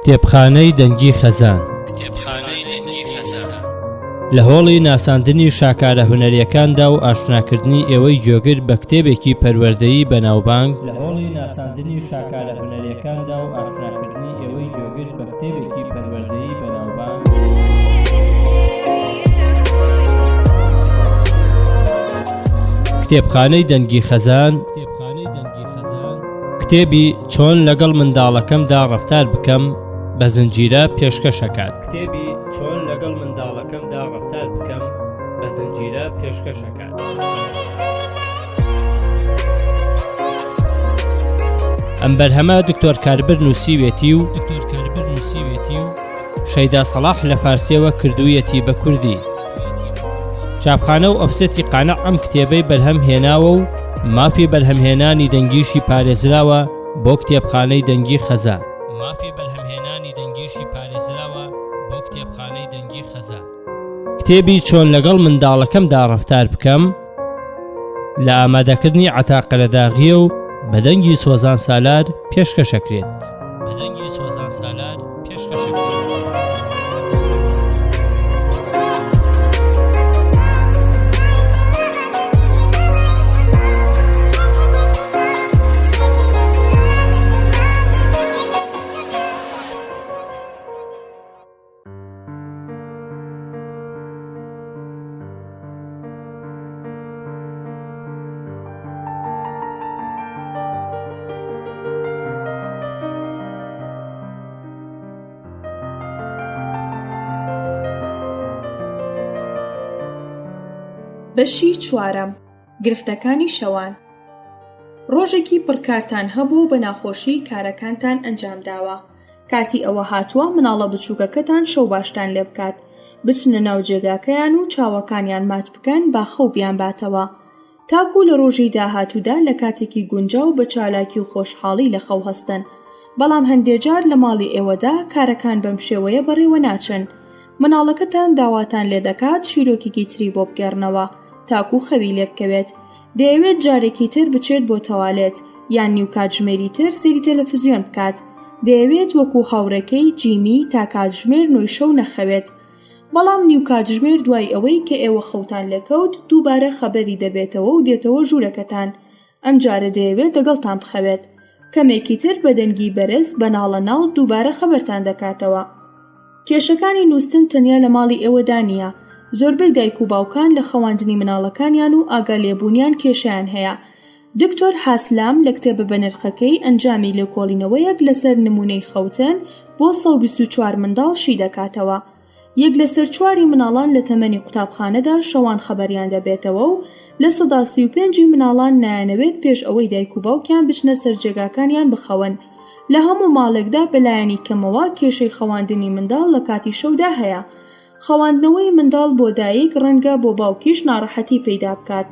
کتێبخانەی دەنگی خەزان لە هۆڵی ناساندنی شاکارە هونەریەکاندا و ئاشناکردنی ئێوەی گوێگر بە کتێبێکی پەروەردەیی بەناوبانگ کتێبخانەی دەنگی خەزان کتێبی چۆن لەگەڵ منداڵەکەمدا ڕەفتار بکەم بە زنجیرە پێشکەشەکات. ئەم بەرهەمە دکتۆر کاربر نووسیوێتی و شەیدا سەلاح لە فارسیەوە کردوویەتی بە کوردی. چاپخانە و ئۆفسەتی قانع ئەم کتێبەی بەرهەم هێناوە و مافی بەرهەمهێنانی دەنگیشی پارێزراوە بۆ کتێبخانەی دەنگی خەزان. کتێبی چۆن لەگەڵ منداڵەکەمدا ڕەفتار بکەم لە ئامادەکردنی عەتاقەرەداغیە و بە دەنگی سۆزان سالار پێشکەشەکرێت. بەشی چوارەم. گرفتەکانی شەوان. ڕۆژێکی پڕکارتان هەبوو بە ناخۆشی کارەکانتان ئەنجامداوە. کاتی ئەوە هاتووە مناڵە بچووکەکەتان شەو باشتان لێ بکات، بچنە ناو جێگاکەیان و چاوەکانیان ماچ بکەن با خەو بیان باتەوە. تاکو لە ڕۆژی داهاتوودا لە کاتێکی گونجاو بە چالاکی و خۆشحاڵی لە خەو هەستن. بەڵام هەندێجار لە ماڵی ئێوەدا کارەکان بەم شێوەیە بەڕێوە ناچن. مناڵەکەتان داواتان لێ دەکات شیرۆکێکی تری بۆ بگەڕنەوە تاکو خەوی لێ بکەوێت. دەیەوێت جارێکی تر بچێت بۆ تەوالێت یان نیو کاتژمێری تر سەیری تەلەڤیزیۆن بکات. دەیەوێت وەکو هاوڕێکەی جیمی تا کاتژمێر نۆی شەو نەخەوێت. بەڵام نیو کاتژمێر دوای ئەوەی کە ئێوە خەوتان لێکەوت دووبارە خەبەری دەبێتەوە و دێتەوە ژوورەکەتان. ئەم جارە دەیەوێت لەگەڵتان بخەوێت. کەمێکی تر بە دەنگی بەرز بەناڵە ناڵ دووبارە خەبەرتان دەکاتەوە. کێشەکانی نووستن تەنیا لە ماڵی ئێوەدا نییە. زۆربەی دایک و باوکان لە خەواندنی مناڵەکانیان و ئاگالێبوونیان کێشیان هەیە. دکتۆر حاسلام لە کتێبە بەنرخەکەی ئەنجامی لێکۆڵینەوەیەک لەسەر نمونەی خەوتن بۆ 124 منداڵ دەکاتەوە. یەک لەسەر 4 مناڵان لە تەمەنی قوتابخانەدا شەوان خەبەریان دەبێتەوە و لە 35 مناڵان نایانەوێت پێش ئەوەی دایک و باوکیان بچنە سەر جێگاکانیان بخەون. لە هەموو ماڵێکدا بەلایەنی کەمەوە کێشەی خەواندنی منداڵ لە کاتی شەودا هەیە. خەواندنەوەی منداڵ بۆ دایک ڕەنگە بۆ باوکیش ناڕەحەتی پەیدا بکات.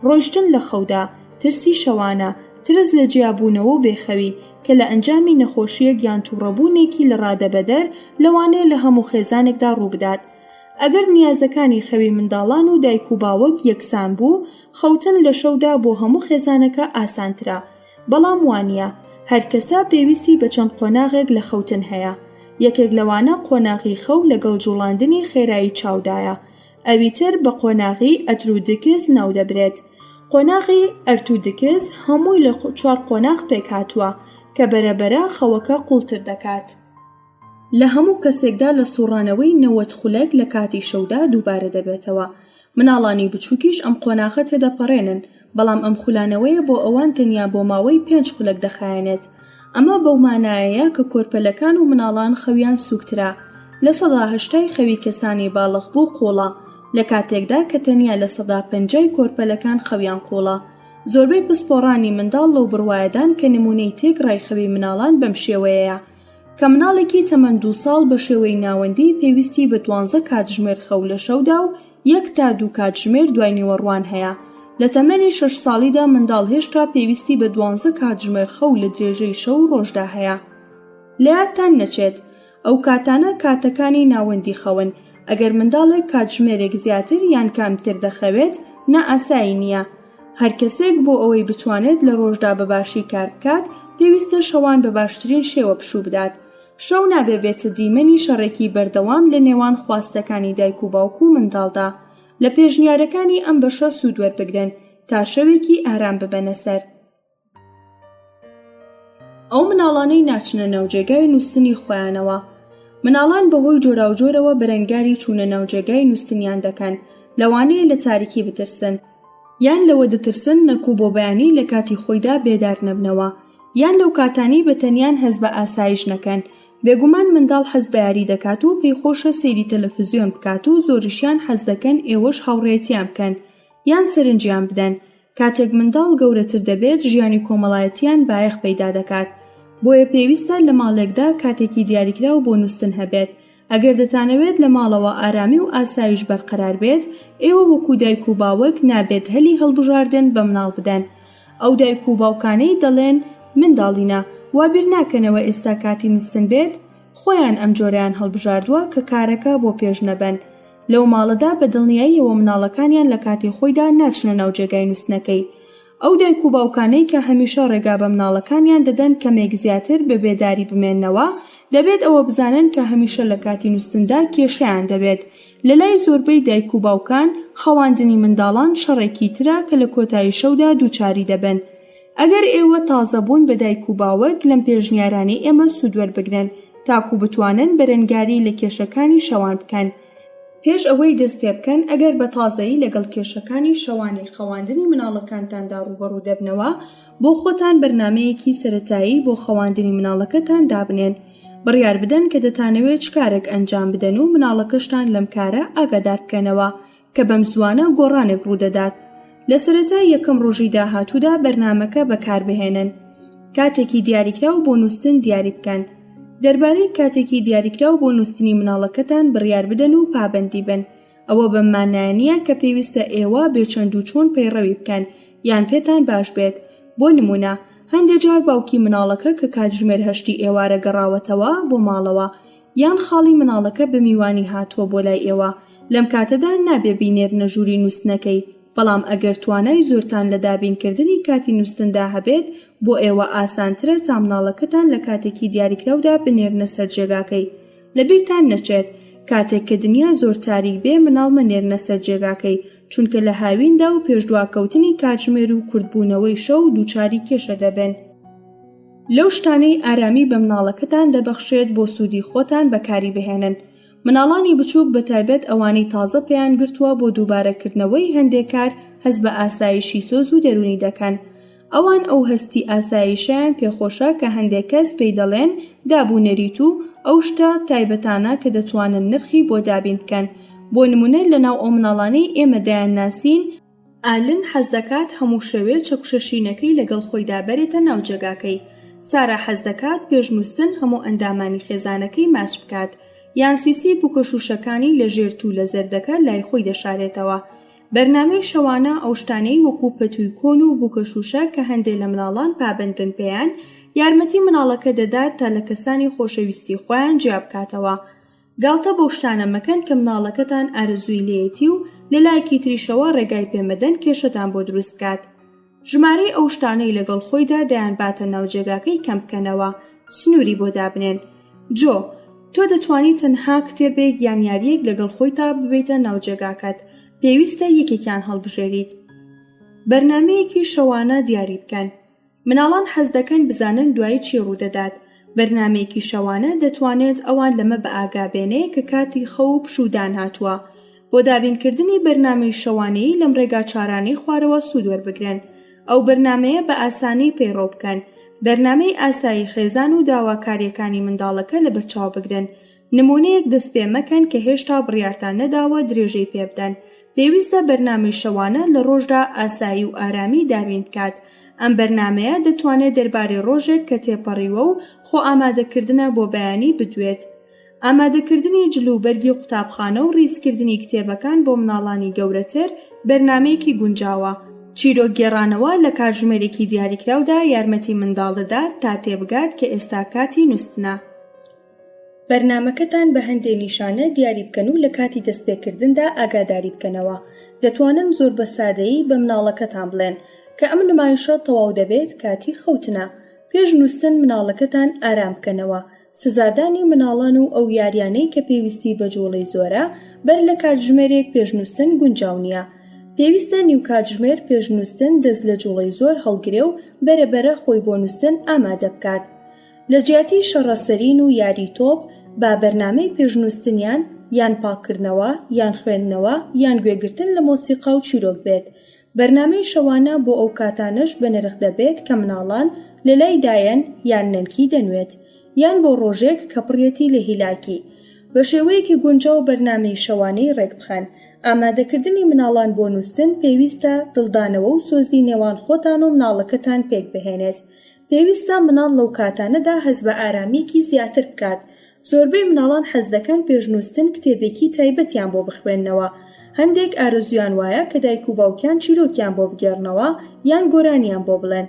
ڕۆیشتن لە خەودا، ترسی شەوانە، ترس لە جیابوونەوە و بێخەوی کە لە ئەنجامی نەخۆشیەک یان تووڕەبوونێکی لە ڕادەبەدەر لەوانەیە لە هەموو خێزانێکدا ڕووبدات. ئەگەر نیازەکانی خەوی منداڵان و دایک و باوک یەکسان بوو، خەوتن لە شەودا بۆ هەموو خێزانەکە ئاسانترە. بەڵام وانە هەر کەسا پێویستی بە چەند قۆناغێک لە خەوتن هەیە. یەکێک لەوانە قۆناغی خەو لەگەڵ جوڵاندنی خێرایی چاودایە. ئەویتر بە قۆناغی ئەترودکز ناو دەبرێت. قۆناغی ئەرتودکز هەمووی لە 4 قۆناغ پێک هاتووە کە بەرەبەرە خەوەکە قوڵتر دەکات. لە هەموو کەسێکدا لە سوڕانەوەی 90 خولەک لە کاتی شەودا دووبارە دەبێتەوە. مناڵانی بچووکیش ئەم قۆناغە تێدەپەڕێنن، بەڵام ئەم خولانەوەیە بۆ ئەوان تەنیا بۆ ماوەی 5 خولەک دەخایەنێت. ئەمە بەو مانایەیە کە کۆرپەلەکان و مناڵان خەویان سووکترا. لە 80 خەوی کەسانی باڵغ بوو قوڵە، لە کاتێکدا کە تەنیا لە 150 کۆرپەلەکان خەویان قوڵە. زۆربەی پسپۆڕانی منداڵ لەو بڕوایەدان کە نمونەی تێگڕای خەوی مناڵان بەم شێوەیەیە کە مناڵێکی تەمەن 2 ساڵ بە شێوەی ناوەندی پێویستی بە 12 کاتژمێر خەو لە شەودا و 1 تا 2 کاتژمێر دوای نیوەڕوان هەیە. لە تەمەنی 6 ساڵیدا منداڵ هێشتا پێویستی بە 12 کاتژمێر خەو لە درێژەی شەو ڕۆژدا هەیە. لە یادتان نەچێت ئەو کاتانە کاتەکانی ناوەندی خەون. ئەگەر منداڵێک کاتژمێرێک زیاتر یان کامتر دەخەوێت نا ئاسایی نییە. هەر کەسێک بۆ ئەوەی بتوانێت لە ڕۆژدا بەباشی کار بکات پێویستە شەوان بە باشترین شێوە پشوو بدات. شەو نابێتە دیمەنی شەڕێکی بەردەوام لە نێوان خواستەکانی دایک و باوک و منداڵدا. لە پێشنیارەکانی ئەم بەشە سوود وەربگرن تا شەوێکی ئارام ببەنە سەر. ئەو مناڵانەی ناچنە ناوجێگای نووسنی خۆیانەوە. مناڵان بەهۆی جۆراوجۆرەوە بەرەنگاری چوونە ناوجێگای نووسنیان دەکەن، لەوانەیە لە تاریکی بترسن، یان لەوە دەترسن نەکوو بۆ بەیانی لە کاتی خۆیدا بێدار نەبنەوە، یان لەو کاتانی بەتەنیان هەز بە ئاسایش نەکەن. بێگومان منداڵ حەز بە یاری دەکات و پێیخۆشە سەیری تەلەڤیزیۆن بکات و زۆریشیان حەز دەکەن ئێوەش هاوڕێیەتیان بکەن یان سەرنجیان بدەن. کاتێک منداڵ گەورەتر دەبێت ژیانی کۆمەڵایەتیان بایەخ پەیدا دەکات. بۆیە پێویستە لە ماڵێکدا کاتێکی دیاریکراو بۆ نووسن هەبێت. ئەگەر دەتانەوێت لە ماڵەوە ئارامی و ئاسایش بەرقەرار بێت، ئێوە وەکو دایک و باوک نابێت هەلی هەڵبژاردن بە مناڵ بدەن. ئەو دایک و باوکانەی دەڵێن منداڵینە وا بیر ناکەنەوە ئێستا کاتی نووسن بێت، خۆیان ئەم جۆرەیان هەڵبژاردووە کە کارەکە بۆ پێش نەبەن. لەو ماڵەدا بەدڵنیاییەوە مناڵەکانیان لە کاتی خۆیدا ناچنە ناوجێگای نووسنەکەی. ئەو دایک و باوکانەی کە هەمیشە ڕێگا بە مناڵەکانیان دەدەن کەمێک زیاتر بە بێداری بمێننەوە، دەبێت ئەوە بزانن کە هەمیشە لە کاتی نووسندا کێشەیان دەبێت. لە لای زۆربەی دایک و باوکان خەواندنی منداڵان شەڕێکی ترە کە لە کۆتایی شەودا دووچاری دەبن. ئەگەر ئێوە تازە بوون بە دایک و باوک لەم پێشنیارانەی ئێمە سوود وەربگرن تاکو بتوانن بەرەنگاری لە کێشەکانی شەوان بکەن. پێش ئەوەی دەست پێ بکەن ئەگەر بە تازایی لەگەڵ کێشەکانی شەوانی خەواندنی مناڵەکانتاندا ڕوبەڕوو دەبنەوە، بۆ خۆتان بەرنامەیەکی سەرەتایی بۆ خەواندنی مناڵەکەتان دابنێن. بڕیار بدەن کە دەتانەوێت چ کارێک ئەنجام بدەن و مناڵەکەشتان لەم کارە ئاگادار بکەنەوە کە بەم زوانە گۆڕانێک ڕوودەدات. لە سەرەتای یەکەم ڕۆژی داهاتوودا بەرنامەکە بەکاربهێنن. کاتێکی دیاریکراو بۆ نووسن دیاری بکەن. دەربارەی کاتێکی دیاریکراو بۆ نووسنی مناڵەکەتان بڕیار بدەن و پابەندی بن. ئەوە بەمانایە کە پێویستە ئێوە بێچەند و چۆن پەیڕەوی بکەن یان پێتان باش بێت. بۆ نمونە هەندێک جار باوکی مناڵەکە کە کاتژمێر 8 ئێوارە گەڕاوەتەوە بۆ ماڵەوە، یان خاڵی مناڵەکە بە میوانی هاتووە بۆ لای ئێوە، لەم کاتەدا نابێ بینێرنە ژووری نووسنەکەی. بەڵام ئەگەر توانای زۆرتان لە دابینکردنی کاتی نووسندا هەبێت، بۆ ئێوە ئاسانترە تا مناڵەکەتان لە کاتێکی دیاریکراودا بنێرنە سەر جێگاکەی. لەبیرتان نەچێت کاتێک کە دنیا زۆر تاریک بێ مناڵ منێرنە سەر جێگاکەی، چونکە لە هاویندا و پێشدواکەوتنی کاتژمێر و کورتبوونەوەی شەو دووچاری کێشە دەبن. لەو شتانەی ئارامی بە مناڵەکەتان دەبەخشێت بۆ سوودی خۆتان بەکاری بهێنن. مناڵانی بچووک بەتایبەت ئەوانەی تازە پێیان گرتووە بۆ دووبارەکردنەوەی هەندێک کار هەست بە ئاسایشی سۆز و دەرونی دەکەن. ئەوان ئەو هەستی ئاسایشیان پێخۆشە کە هەندێک کەس پێی دەڵێن دابوونەریت و ئەو شتە تایبەتانە کە دەتوانن نرخی بۆ دابین بکەن. بۆ نمونە لەناو ئەو مناڵانەی ئێمە دایان ناسین، ئالن حەز دەکات هەموو شەوێ چەکوشەشینەکەی لەگەڵ خۆیدا بەرێتە ناو جێگاکەی. سارا حەز دەکات پێش نووسن هەموو ئەندامانی خێزانەکەی ماچ بکات، یان سیسی بووکەشوشەکانی لە ژێرت و لە زەردەکە لای خۆی دەشارێتەوە. بەرنامەی شەوانە ئەو شتانەی وەکو پەتووی کۆن و بووکەشوشە کە هەندێک لە مناڵان پابەندن پێیان، یارمەتی مناڵەکە دەدات تا لە کەسانی خۆشەویستی خۆیان جیا بکاتەوە. گاڵتە بەو شتانە مەکەن کە مناڵەکەتان ئارەزووی لێیەتی و لە لایەکی تریشەوە ڕێگای پێمەدەن کێشەتان بۆ دروست بکات. ژمارەی ئەو شتانەی لەگەڵ خۆیدا دەیان باتە ناوجێگاکەی کەم بکەنەوە، سنووری بۆ دابنێن. جۆ، تۆ دەتوانی تەنها کتێبێک یان یاریەک لەگەڵ خۆیتا ببیتە ناوجێگاکەت، پێویستە یەکێکیان هەڵبژێریت. بەرنامەیەکی شەوانە دیاری بکەن. مناڵان حەز دەکەن بزانن دوای چی ڕوودەدات. بەرنامەیەکی شەوانە دەتوانێت ئەوان لەمە بە ئاگابێنێ کە کاتی خەو و پشودان هاتووە. بۆ دابینکردنی بەرنامەی شەوانەیی لەم ڕێگا چارانەی خوارەوە سوود وەربگرن. ئەو بەرنامەیە بە ئاسانی پەیڕۆ بکەن. بەرنامەی ئاسایی خێزان و داواکاریەکانی منداڵەکە لە بەرچاو بگرن. نمونەیەک دەست پێ مەکەن کە هێشتا بڕیارتان نەداوە درێژەی پێ بدەن. پێویستە بەرنامەی شەوانە لە ڕۆژدا ئاسایی و ئارامی دابین بکات. ئەم بەرنامەیە دەتوانێت دەربارەی ڕۆژێک کە تێپەڕیوە و خۆ ئامادەکردنە بۆ بەیانی بدوێت. ئامادەکردنی جلوبەرگی قوتابخانە و ڕیزکردنی کتێبەکان بۆ مناڵانی گەورەتر بەرنامەیەکی گونجاوە. چیرۆک گێڕانەوە لە کاتژمێرێکی دیاریکراودا یارمەتی منداڵ دەدات تا تێبگات کە ئێستا کاتی نووستنە. بەرنامەکەتان بە هەندێک نیشانە دیاری بکەن و لە کاتی دەستپێکردندا ئاگاداری بکەنەوە. دەتوانن زۆر بە سادەیی بە مناڵەکەتان بڵێن کە ئەم نمایشە تەواو دەبێت کاتی خەوتنە. پێش نووستن مناڵەکەتان ئارام بکەنەوە. سزادانی مناڵان و ئەو یاریانەی کە پێویستی بە جوڵەی زۆرە بەر لە کاتژمێرێک پێشنووسن گونجاو نییە. پێویستە نیو کاتژمێر پێشنووسن دەست لە جوڵەی زۆر هەڵگرێ و بەرەبەرە خۆی بۆ نووسن ئامادە بکات. لە جیاتی شەڕەسەرین و یاری تۆپ با بەرنامەی پێشنووسنیان یان پاکردنەوە یان خوێندنەوە یان گوێگرتن لە مۆسیقا و چیرۆک بێت. بەرنامەی شەوانە بۆ ئەو کاتانش بە نرخ دەبێت کە مناڵان لە لای دایەن یان نەنکی دەنوێت یان بۆ ڕۆژێک کە پڕیەتی لە هیلاکی. بە شێوەیەکی گونجاو بەرنامەی شەوانەی ڕێک بخەن. ئامادەکردنی مناڵان بۆ نووسن پێویستە دڵدانەوە و سۆزی نێوان خۆتان و مناڵەکەتان پێک بهێنێت. پێویستە مناڵ لەو کاتانەدا هەز بە ئارامیکی زیاتر بکات. زۆربەی مناڵان حەز دەکەن پێشنووسن کتێبێکی تایبەتیان بۆ بخوێننەوە. هەندێک ئارەزویان وایە کە دایک و باوکیان چیرۆکیان بۆ بگێڕنەوە یان گۆرانیان بۆ بڵێن.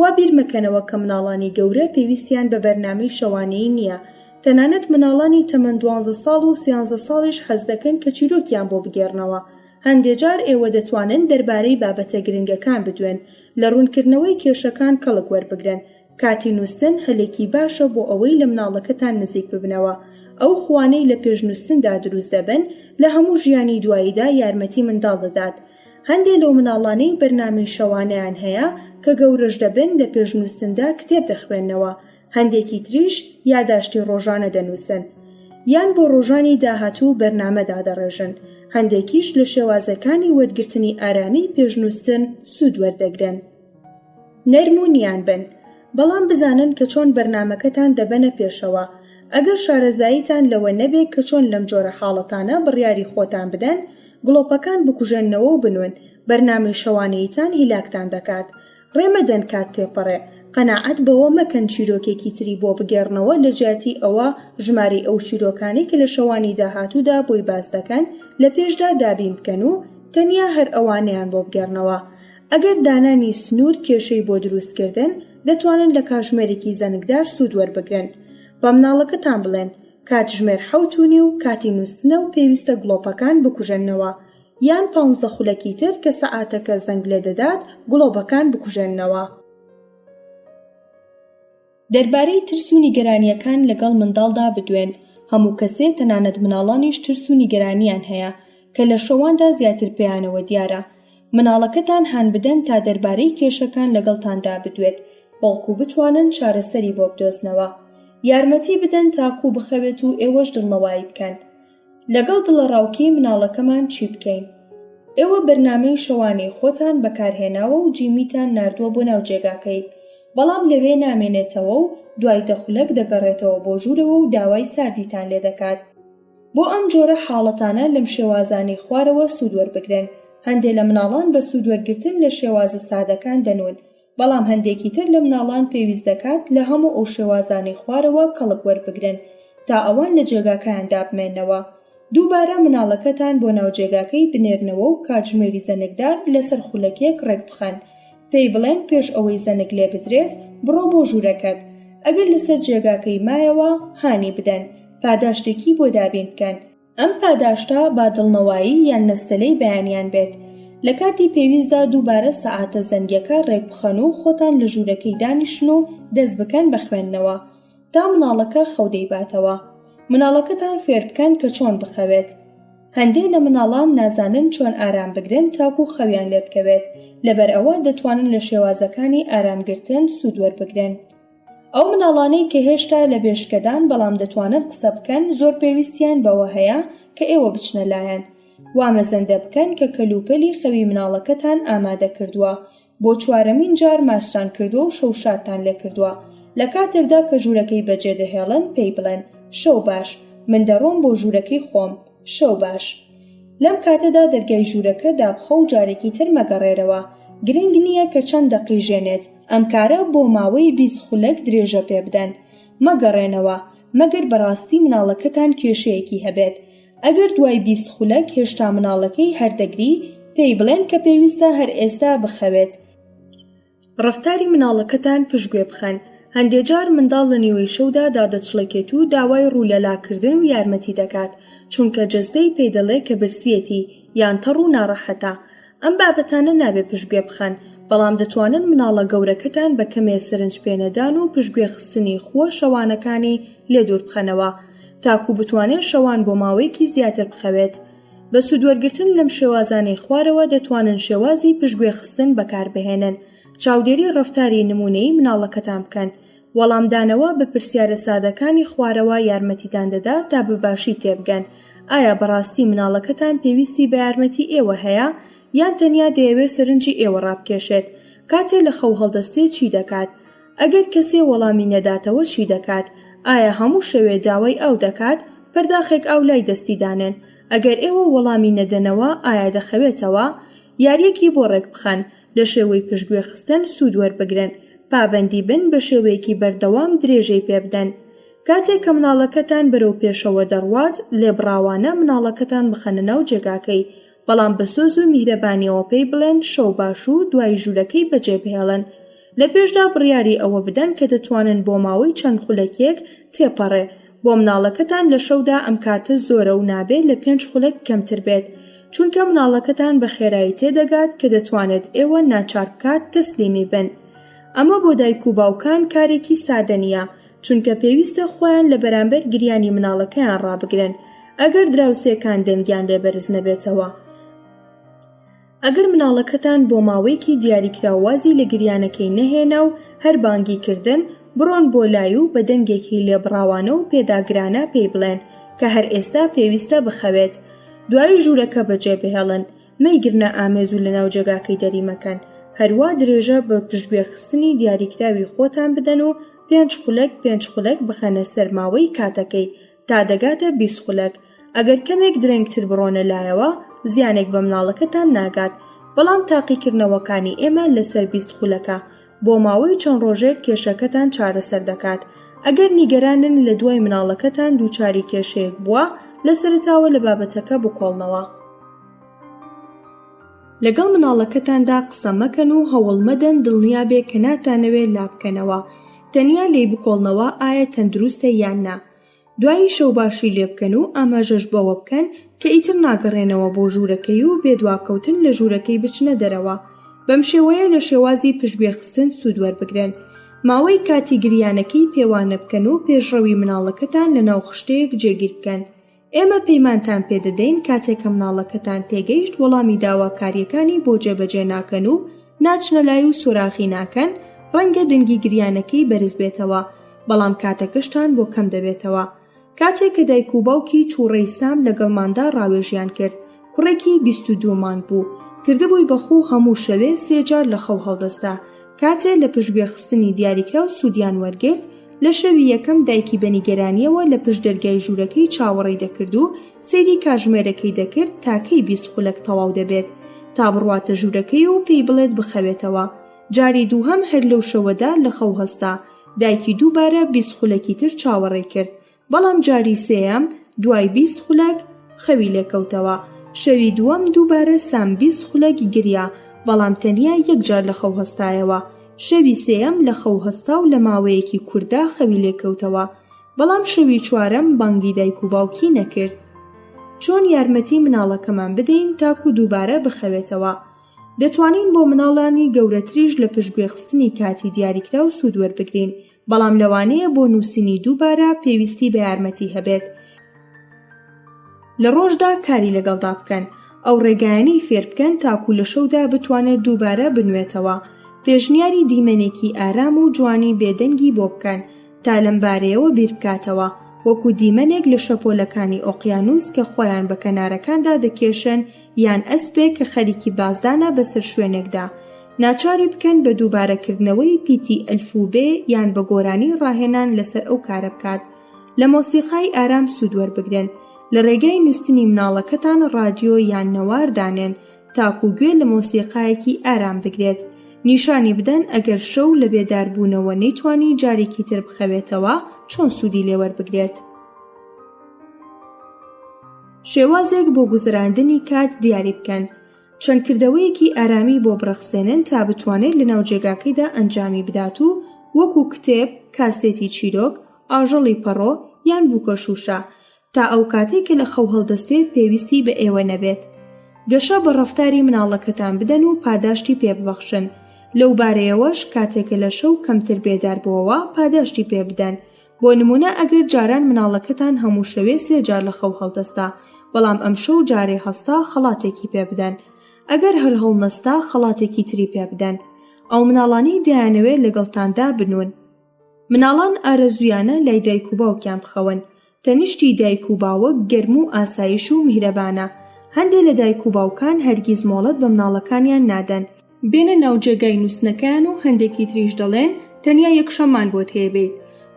وا بیر مەکەنەوە کە مناڵانی گەورە پێویستیان بە بەرنامەی شەوانەیی نییە. تەنانەت مناڵانی تەمەن 12 ساڵ و 13 ساڵیش حەز دەکەن کە چیرۆکیان بۆ بگێڕنەوە. هەندێجار ئێوە دەتوانن دەربارەی بابەتە گرنگەکان بدوێن، لە ڕوونکردنەوەی کێشەکان کەڵک وەربگرن. کاتی نووسن هەلێکی باشە بۆ ئەوەی لە مناڵەکەتان نزیک ببنەوە. ئەو خوانەی لە پێشنووسندا دروست دەبن لە هەموو ژیانی دواییدا یارمەتی منداڵ دەدات. هەندێک لەو مناڵانەی بەرنامەی شەوانەیان هەیە کە گەورەش دەبن لە پێشنووسندا کتێب دەخوێننەوە. هەندێکی تریش یاداشتی ڕۆژانە دەنووسن یان بۆ ڕۆژانی داهاتوو بەرنامەدا دەڕێژن. هەندێکیش لە شێوازەکانی وەرگرتنی ئارامی پێشنووسن سوود وەردەگرن. نەرمونیان بن، بەڵام بزانن کە چۆن بەرنامەکەتان دەبەنە پێشەوە. ئەگەر شارەزاییتان لەوە نەبێت کە چۆن لەم جۆرە حاڵەتانە بڕیاری خۆتان بدەن، گڵۆپەکان بکوژێنەوە و بنوێن. بەرنامەی شەوانەیتان هیلاکتان دەکات. ڕێمەدەن کات تێپەڕێ. قەناعەت بەوە مەکەن چیرۆکێکی تری بۆ بگێڕنەوە لە جیاتی ئەوە ژمارەی ئەو چیرۆکانی کە لە شەوانی داهاتوودا بۆی باز دەکەن لە پێشدا دابین بکەن و تەنیا هەر ئەوانیان بۆ بگێڕنەوە. ئەگەر دانانی سنوور کێشەی بۆ دروستکردن، دەتوانن لە کاتژمێرێکی زەنگدار سوود وەربگرن. بە مناڵەکەتان بڵێن کاتژمێر 7:30 و کاتی نووسنە و پێویستە گڵۆپەکان بکوژێنەوە، یان 15 خولەکی تر کە سەعاتەکە زەنگ لێ دەدات گڵۆپەکان بکوژێنەوە. دەربارەی ترس و نیگەرانیەکان لەگەڵ منداڵدا بدوێن. هەموو کەسێ تەنانەت مناڵانیش ترس و نیگەرانیان هەیە کە لە شەواندا زیاتر پێیانەوە دیارە. مناڵەکەتان هان بدەن تا دەربارەی کێشەکان لەگەڵتاندا بدوێت، بەڵکو بتوانن چارەسەری بۆ بدۆزنەوە. یارمەتی بدەن تاکو بخەوێت و ئێوەش دڵنەوایی بکەن. لەگەڵ دڵەڕاوکەی مناڵەکەمان چی بکەین؟ ئێوە بەرنامەی شەوانەی خۆتان بەکارهێناوە و جیمیتان ناردووە بۆ ناو جێگاکەی، بەڵام لەوێ نامێنێتەوە و دوای دەخولەک دەگەڕێتەوە بۆ ژوورەوە و داوای ساردیتان لێ دەکات. بۆ ئەم جۆرە حاڵەتانە لەم شێوازانی خوارەوە سوود وەربگرن. هەندێک لە مناڵان بە سوود وەرگرتن لە شێوازە سادەکان دەنوون، بەڵام هەندێکی تر لە مناڵان پێویست دەکات لە هەموو ئەو شێوازانی خوارەوە کەڵک وەربگرن تا ئەوان لە جێگاکەیاندا بمێنەوە. دووبارە مناڵەکەتان بۆ ناو جێگاکەی بنێرنەوە و کاتژمێری زەنگدار لەسەر خولەکێک ڕێک بخەن. پێی بڵێن پێش ئەوەی زەنگ لێ بدرێت بڕۆ بۆ ژوورەکەت. ئەگەر لەسەر جێگاکەی مایەوە هانی بدەن، پاداشتێکی بۆ دابین بکەن. ئەم پاداشتە با دڵنەوایی یان نەستەلەی بەیانیان بێت. لە کاتی پێویستدا دووبارە سەعاتە زەنگیەکە ڕێک بخەن و خۆتان لە ژوورەکەی دانیشن و دەست بکەن بە خوێندنەوە تا مناڵەکە خەودەیباتەوە. مناڵەکەتان فێر بکەن کە چۆن بخەوێت. هەندێک لە مناڵان نازانن چۆن ئارام بگرن تاکو خەویان لێ بکەوێت، لەبەر ئەوە دەتوانن لە شێوازەکانی ئارامگرتن سوود وەربگرن. ئەو مناڵانەی کە هێشتا لە بێشکەدان بەڵام دەتوانن قسە بکەن، زۆر پێویستیان بەوە هەیە کە ئێوە بچنە لایەن. وامەزەندە بکەن کە کەلوپەلی خەوی مناڵەکەتان ئامادە کردووە، بۆ چوارەمین جار ماسران کردووە و شەوشاتان لێ کردووە. لە کاتێکدا کە ژوورەکەی بەجێ دەهێڵن پێی بڵێن شەو باش، من دەڕۆم بۆ ژوورەکەی خۆم، شەو باش. لەم کاتەدا دەرگای ژوورەکە دابخە و جارێکی تر مەگەڕێرەوە. گرنگ نییە کە چەند دەقیژێنێت، ئەم کارە بۆ ماوەی 20 خولەک درێژە پێ بدەن. مەگەڕێنەوە مەگەر بەڕاستی مناڵەکەتان کێشەیەکی هەبێت. ئەگەر دوای 20 خولەک هێشتا مناڵەکەی هەردەگری، پێی بڵێن کە پێویستە هەر ئێستا بخەوێت. ڕەفتاری مناڵەکەتان پشتگوێ بخەن. هەندێجار منداڵ لە نێوەی شەودا دادەچڵێکێت و داوای ڕوولەلاکردن و یارمەتی دەکات، چونکە جەستەی پێی دەڵێ کە برسیەتی یان تەڕ و ناڕەحەتە. ئەم بابەتانە نابێ پشتگوێ بخەن. بەڵام دەتوانن مناڵە گەورەکەتان بە کەمێ سەرنج پێنەدان و پشتگوێ خستنی خۆ شەوانەکانی لێ دوور بخەنەوە تاکو بتوانێت شەوان بۆ ماوەیەکی زیاتر بخەوێت. بە سوودوەرگرتن لەم شێوازانەی خوارەوە دەتوانن شێوازی پشتگوێ خستن بەکاربهێنن. چاودێری ڕەفتاری نمونەیی مناڵەکەتان بکەن. وەڵامدانەوە بە پرسیارە سادەکانی خوارەوە یارمەتیتان دەدات تا بەباشی تێبگەن ئایا بەڕاستی مناڵەکەتان پێویستی بە یارمەتی ئێوە هەیە یان تەنیا دەیەوێت سەرنجی ئێوە ڕابکێشێت. کاتێ لە خەو هەڵدەستێت چی دەکات؟ ئەگەر کەسێ وەڵامی نەداتەوە چی دەکات؟ ئایا هەموو شەوێ داوای ئەو دەکات؟ پەرداخێک ئاو لای دەستی دانێن. ئەگەر ئێوە وەڵامی نەدەنەوە ئایا دەخەوێتەوە؟ یاریەکی بۆ ڕێک بخەن لە شێوەی پشتگوێ خستن سوود وەربگرن. پابەندی بن بە شێوەیەکی بەردەوام درێژەی پێبدەن. کاتێک کە مناڵەکەتان بەرەو پێشەوە دەڕوات لێبڕاوانە مناڵەکەتان بخەنە ناو جێگاکەی بەڵام بە سۆز و میهرەبانیەوە پێی بڵێن شەو باش و دوای ژوورەکەی بەجێبهێڵن. لە پێشدا بڕیاری ئەوە بدەن کە دەتوانن بۆ ماوەی چەند خولەکێک تێپەڕێ بۆ مناڵەکەتان لە شەودا ئەم کاتە زۆرە و نابێت لە 5 خولەک کەمتر بێت چونکە مناڵەکەتان بە خێرایی تێدەگات کە دەتوانێت ئێوە ناچار بکات تەسلیمی بن. ئەمە بۆ دایک و باوکان کارێکی سادە نییە چونکە پێویستە خۆیان لە بەرامبەر گریانی مناڵەکەیان ڕابگرن ئەگەر دراوسێکان دەنگیان لێبەرز نەبێتەوە. ئەگەر مناڵەکەتان بۆ ماوەیەکی دیاریکراوازی لە گریانەکەی نەهێنا و هەر بانگی کردن بڕۆن بۆ لای و بە دەنگێکی لێبڕاوانە و پێداگرانە پێی بڵێن کە هەر ئێستا پێویستە بخەوێت. دوای ژوورەکە بەجێبهێڵن مەیگرنە ئامێزوو لە ناو جێگاکەی دەریمەکەن. هەروە درێژە بە پشتگوێ خستنی دیاریکراوی خۆتان بدەن و 5 خولەک بخەنە سەر ماوەی کاتەکەی تا دەگاتە 20 خولەک. ئەگەر کەمێک درەنگتر بڕۆنە لایەوە زیانێک بە مناڵەکەتان ناگات بەڵام تاقیکردنەوەکانی ئێمە لەسەر 20 خولەکە بۆ ماوەی چەند ڕۆژێک کێشەکەتان چارەسەر دەکات. ئەگەر نیگەرانن لە دوای مناڵەکەتان دووچاری کێشەیەک بووە لە سەرتاوە لە بابەتەکە بکۆڵنەوە. لەگەڵ مناڵەکەتاندا قسە مەکەن و هەوڵ مەدەن دڵنیا بێ کە ناتانەوێت لابکەنەوە. تەنیا لێی بکۆڵنەوە ئایا تەندروستە یان نا. دوایی شەو باشی لێ بکەن و ئاماژەش بەوە بکەن کە ئیتر ناگەڕێنەوە بۆ ژوورەکەی و بێدواکەوتن لە ژوورەکەی بچنە دەرەوە. بەم شێوەیە لە شێوازی پشتگوێ خستن سوود وەربگرن. ماوەی کاتی گریانەکەی پێوانە بکەن و پێشڕەوی مناڵەکەتان لە ناو خشتەیەک جێگیر بکەن. ئێمە پەیمانتان پێدەدەین کاتێک کە مناڵەکەتان تێگەیشت وەڵامی داواکاریەکانی بۆ جێبەجێ ناکەن و ناچنە لای و سوراخی ناکەن ڕەنگە دەنگی گریانەکەی بەرز بێتەوە بەڵام کاتەکەشتان بۆ کەم دەبێتەوە. کاتێک کە دایک و باوکی تووڕەی سام لەگەڵماندا ڕاوێژیان کرد کوڕێکی 22 مانگ بوو کردبووی بەخۆ هەموو شەوێ 3 جار لە خەو هەڵدەستا. کاتێ لە پشتگوێ خستنی دیاریکرا و سوودیان وەرگرت لە شەوی یەکەم دایکی بەنیگەرانیەوە لە پشت دەرگای ژوورەکەی چاوەڕێی دەکرد و سەیری کاتژمێرەکەی دەکرد تاکەی 20 خولەک تەواو دەبێت تا بڕواتە ژوورەکەی و پێی بڵێت بخەوێتەوە. جاری دووهەم هەر لەو شەوەدا لە خەو هەستا دایکی دووبارە 20 خولەکی تر چاوەڕێی کرد بەڵام جاری سێیەم دوای 20 خولەک خەوی لێکەوتەوە. شەوی دووەم دووبارە سام 20 خولەک گریا بەڵام تەنیا 1 جار لە خەو هەستایەوە. شەوی سێیەم لە خەو هەستا و لە ماوەیەکی کووردا خەوی لێکەوتەوە بەڵام شەوی چوارەم بانگی دایک و باوکی نەکرد. چۆن یارمەتی مناڵەکەمان بدەین تاکو دووبارە بخەوێتەوە؟ دەتوانین بۆ مناڵانی گەورەتریش لە پشتگوێ خستنی کاتی دیاریکرا و سوود وەربگرین بەڵام لەوانەیە بۆ نووسینی دووبارە پێویستی بە یارمەتی هەبێت. لە ڕۆژدا کاری لەگەڵدا بکەن ئەو ڕێگایانی فێر بکەن تاکو لە شەودا بتوانێت دووبارە بنوێتەوە. پێشنیاری دیمەنێکی ئارام و جوانی بێدەنگی بۆ بکەن تا لەم بارەیەوە بیر بکاتەوە وەکو دیمەنێک لە شەپۆلەکانی ئۆقیانوس کە خۆیان بە کەنارەکاندا دەکێشن یان ئەسپێک کە خەریکی بازدانە بەسەر شوێنێکدا. ناچاری بکەن بە دووبارەکردنەوەی پیتی ئەلفوبێ یان بە گۆرانی ڕاهێنان لەسەر ئەو کارە بکات. لە مۆسیقای ئارام سوود وەربگرن. لە ڕێگای نووستنی مناڵەکەتان ڕادیۆ یان نەوار دانێن تاکو گوێ لە مۆسیقایەکی ئارام بگرێت. نیشانی بدەن ئەگەر شەو لە بێداربوونەوە نەیتوانی جارێکی تر بخەوێتەوە چۆن سوودی لێوەربگرێت. شێوازێک بۆ گوزراندنی کات دیاری بکەن. چەندکردەوەیەکی ئارامی بۆ بڕەخسێنن تا بتوانێت لە ناو جێگاکەیدا ئەنجامی بدات و وەکو کتێب، کاسێتی چیرۆک، ئاژەڵی پەڕۆ یان بووکە شوشە تا ئەو کاتێک کە لە خەو هەڵدەستێت پێویستی بە ئێوە نەبێت. گەشە بە ڕەفتاری مناڵەکەتان بدەن و پاداشتی پێ ببەخشن. لەو بارەیەوەش کاتێکە لە شەو کەمتر بێدار بووەوە پاداشتی پێ بدەن. بۆ نمونە ئەگەر جاران مناڵەکەتان هەموو شەوێ 3 جار لە خەو هەڵدەستا بەڵام ئەم شەو جارێ هەستا خەڵاتێکی پێ بدەن. ئەگەر هەر هەڵنەستا خەڵاتێکی تری پێ بدەن. ئەو مناڵانی دەیانەوێت لەگەڵتاندا بنون. مناڵان ئارەزویانە لای دایک و باوکیان بخەون. تەنیشتی دایک و باوک گەرم و ئاسایش و میهرەبانە. هەندێک لە دایک و باوکان هەرگیز مۆڵەت بە مناڵەکانیان نادەن. بێنە ناو جێگای نووسنەکان و هەندێکی تریش دەڵێن تەنیا یەکشەمان بۆت هەیەبێت.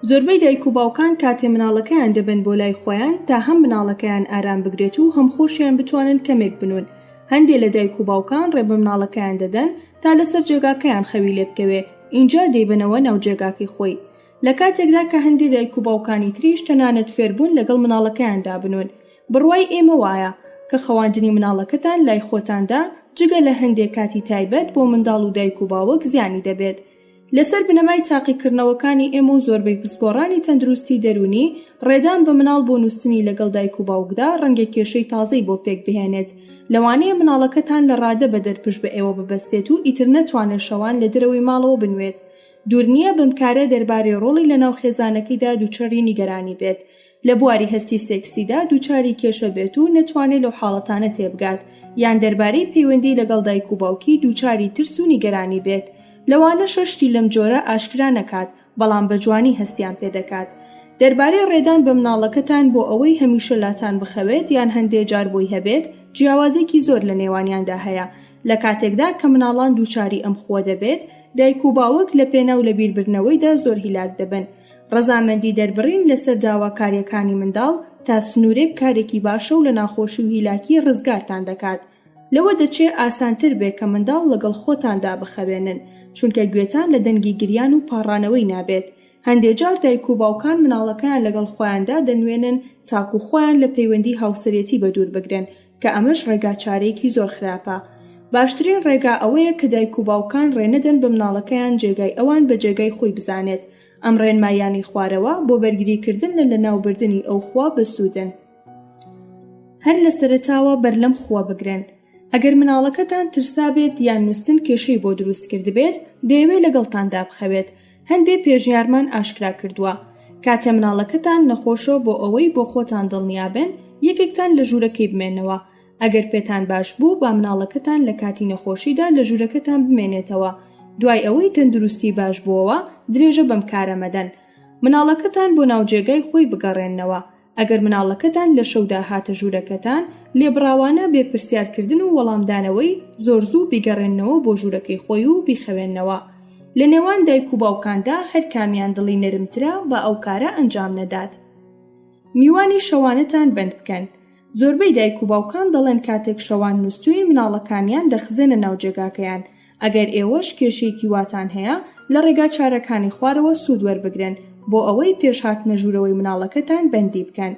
زۆربەی دایک و باوکان کاتێ مناڵەکەیان دەبن بۆ لای خۆیان تا هەم مناڵەکەیان ئارام بگرێت و هەم خۆشیان بتوانن کەمێک بنون. هەندێک لە دایک و باوکان ڕێ بە مناڵەکەیان دەدەن تا لەسەر جێگاکەیان خەوی لێ بکەوێ، اینجا دەیبنەوە ناو جێگاکەی خۆی. لە کاتێکدا کە هەندێک دایک و باوکانی تریش تەنانەت فێربوون لەگەڵ مناڵەکەیاندا بنون. بڕوای ئێمە وایە کە خەواندنی مناڵەکەتان لای خۆتاندا جگە لە هەندێک کاتی تایبەت بۆ منداڵ و دایک و باوک زیانی دەبێت. لەسەر بنەمای تاقیکردنەوەکانی ئێمە و زۆربەی پسپۆڕانی تەندروستی دەرونی ڕێدان بە مناڵ بۆ نووسنی لەگەڵ دایک و باوکدا ڕەنگە کێشەی تازەی بۆ پێک بهێنێت. لەوانەیە مناڵەکەتان لە ڕادە بە دەرپشت بە ئێوە ببەستێت و ئیتر نەتوانێت شەوان لە دەرەوەی ماڵەوە بنوێت. دوور نییە بمکارە دەربارەی ڕۆڵی لەناو خێزانەکەیدا دووچەڕی نیگەرانی بێت. لە بواری هەستی سێکسیدا دووچاری کێشە بێت و نەتوانێت لەو حاڵەتانە تێبگات، یان دەربارەی پەیوەندی لەگەڵ دایک و باوکی دووچاری ترس و نیگەرانی بێت. لەوانە شەشتی لەم جۆرە ئاشکرا نەکات، بەڵام بە جوانی هەستیان پێدەکات. دەربارەی ڕێدان بە مناڵەکەتان بۆ ئەوەی هەمیشە لاتان بخەوێت یان هەندێک جار بۆی هەبێت جیاوازێکی زۆر لە نێوانیاندا هەیە. لە کاتێکدا کە مناڵان دووچاری ئەم خۆ دەبێت، دایک و باوک لە پێناو لە بیربردنەوەیدا زۆر هیلاک دەبن. ڕەزامەندی دەربڕین لەسەر داواکاریەکانی منداڵ تا سنوورێک کارێکی باشە و لە ناخۆشی و هیلاکی ڕزگارتان دەکات. لەوە دەچێ ئاسانتر بێ کە منداڵ لەگەڵ خۆتاندا بخەوێنن، چونکە گوێتان لە دەنگی گریان و پاڕانەوەی نابێت. هەندێک جار دایک و باوکان مناڵەکەیان لەگەڵ خۆیاندا دەنوێنن تاکو خۆیان لە پەیوەندی هاوسەرێتی بەدوور بگرن کە ئەمەش ڕێگا چارەیەکی زۆر خراپە. باشترین ڕێگا ئەوەیە کە دایک و باوکان ڕێنەدەن بە مناڵەکەیان جێگای ئەوان بە جێگای خۆی بزانێت. ئەم ڕێنمایانی خوارەوە بۆ بەرگریکردن لە ناوبردنی ئەو خوا بەسوودن. هەر لە سەرەتاوە بەرلەم خوا بگرن. ئەگەر مناڵەکەتان ترسا بێت یان نووستن کێشەی بۆ دروست کرد بێت، دەیەوێت لەگەڵتاندا بخەوێت. هەندێک پێشنیارمان ئاشکرا کردووە کاتێ مناڵەکەتان نەخۆشە بۆ ئەوەی بۆ خۆتان دڵنیابن، یەکێکتان لە ژوورەکەی بمێنەوە. ئەگەر پێتان باش بوو با مناڵەکەتان لە کاتی نەخۆشیدا لە ژوورەکەتان بمێنێتەوە. دوای ئەوەی تەندروستی باش بووەوە درێژە بەم کارە مەدەن. مناڵەکەتان بۆ ناوجێگای خۆی بگەڕێنەوە. ئەگەر مناڵەکەتان لە شەودا هاتە ژوورەکەتان، لێبراوانە بێپرسیارکردن و وەڵامدانەوەی زۆر زوو بیگەڕێنەوە بۆ ژوورەکەی خۆی و بیخەوێنەوە. لە نێوان دایک و باوکاندا هەر کامیان دڵی نەرمترە بە ئەو کارە ئەنجام نەدات. میوانی شەوانتان بند بکەن. زۆربەی دایک و باوکان دەڵێن کاتێک شەوان نووستووی مناڵەکانیان دەخزێنە ناو جێگاکەیان. ئەگەر ئێوەش کێشەیەکی واتان هەیە لە ڕێگا چارەکانی خوارەوە سوود وەربگرن بۆ ئەوەی پێش هاتنە ژوورەوەی مناڵەکەتان بەندی بکەن.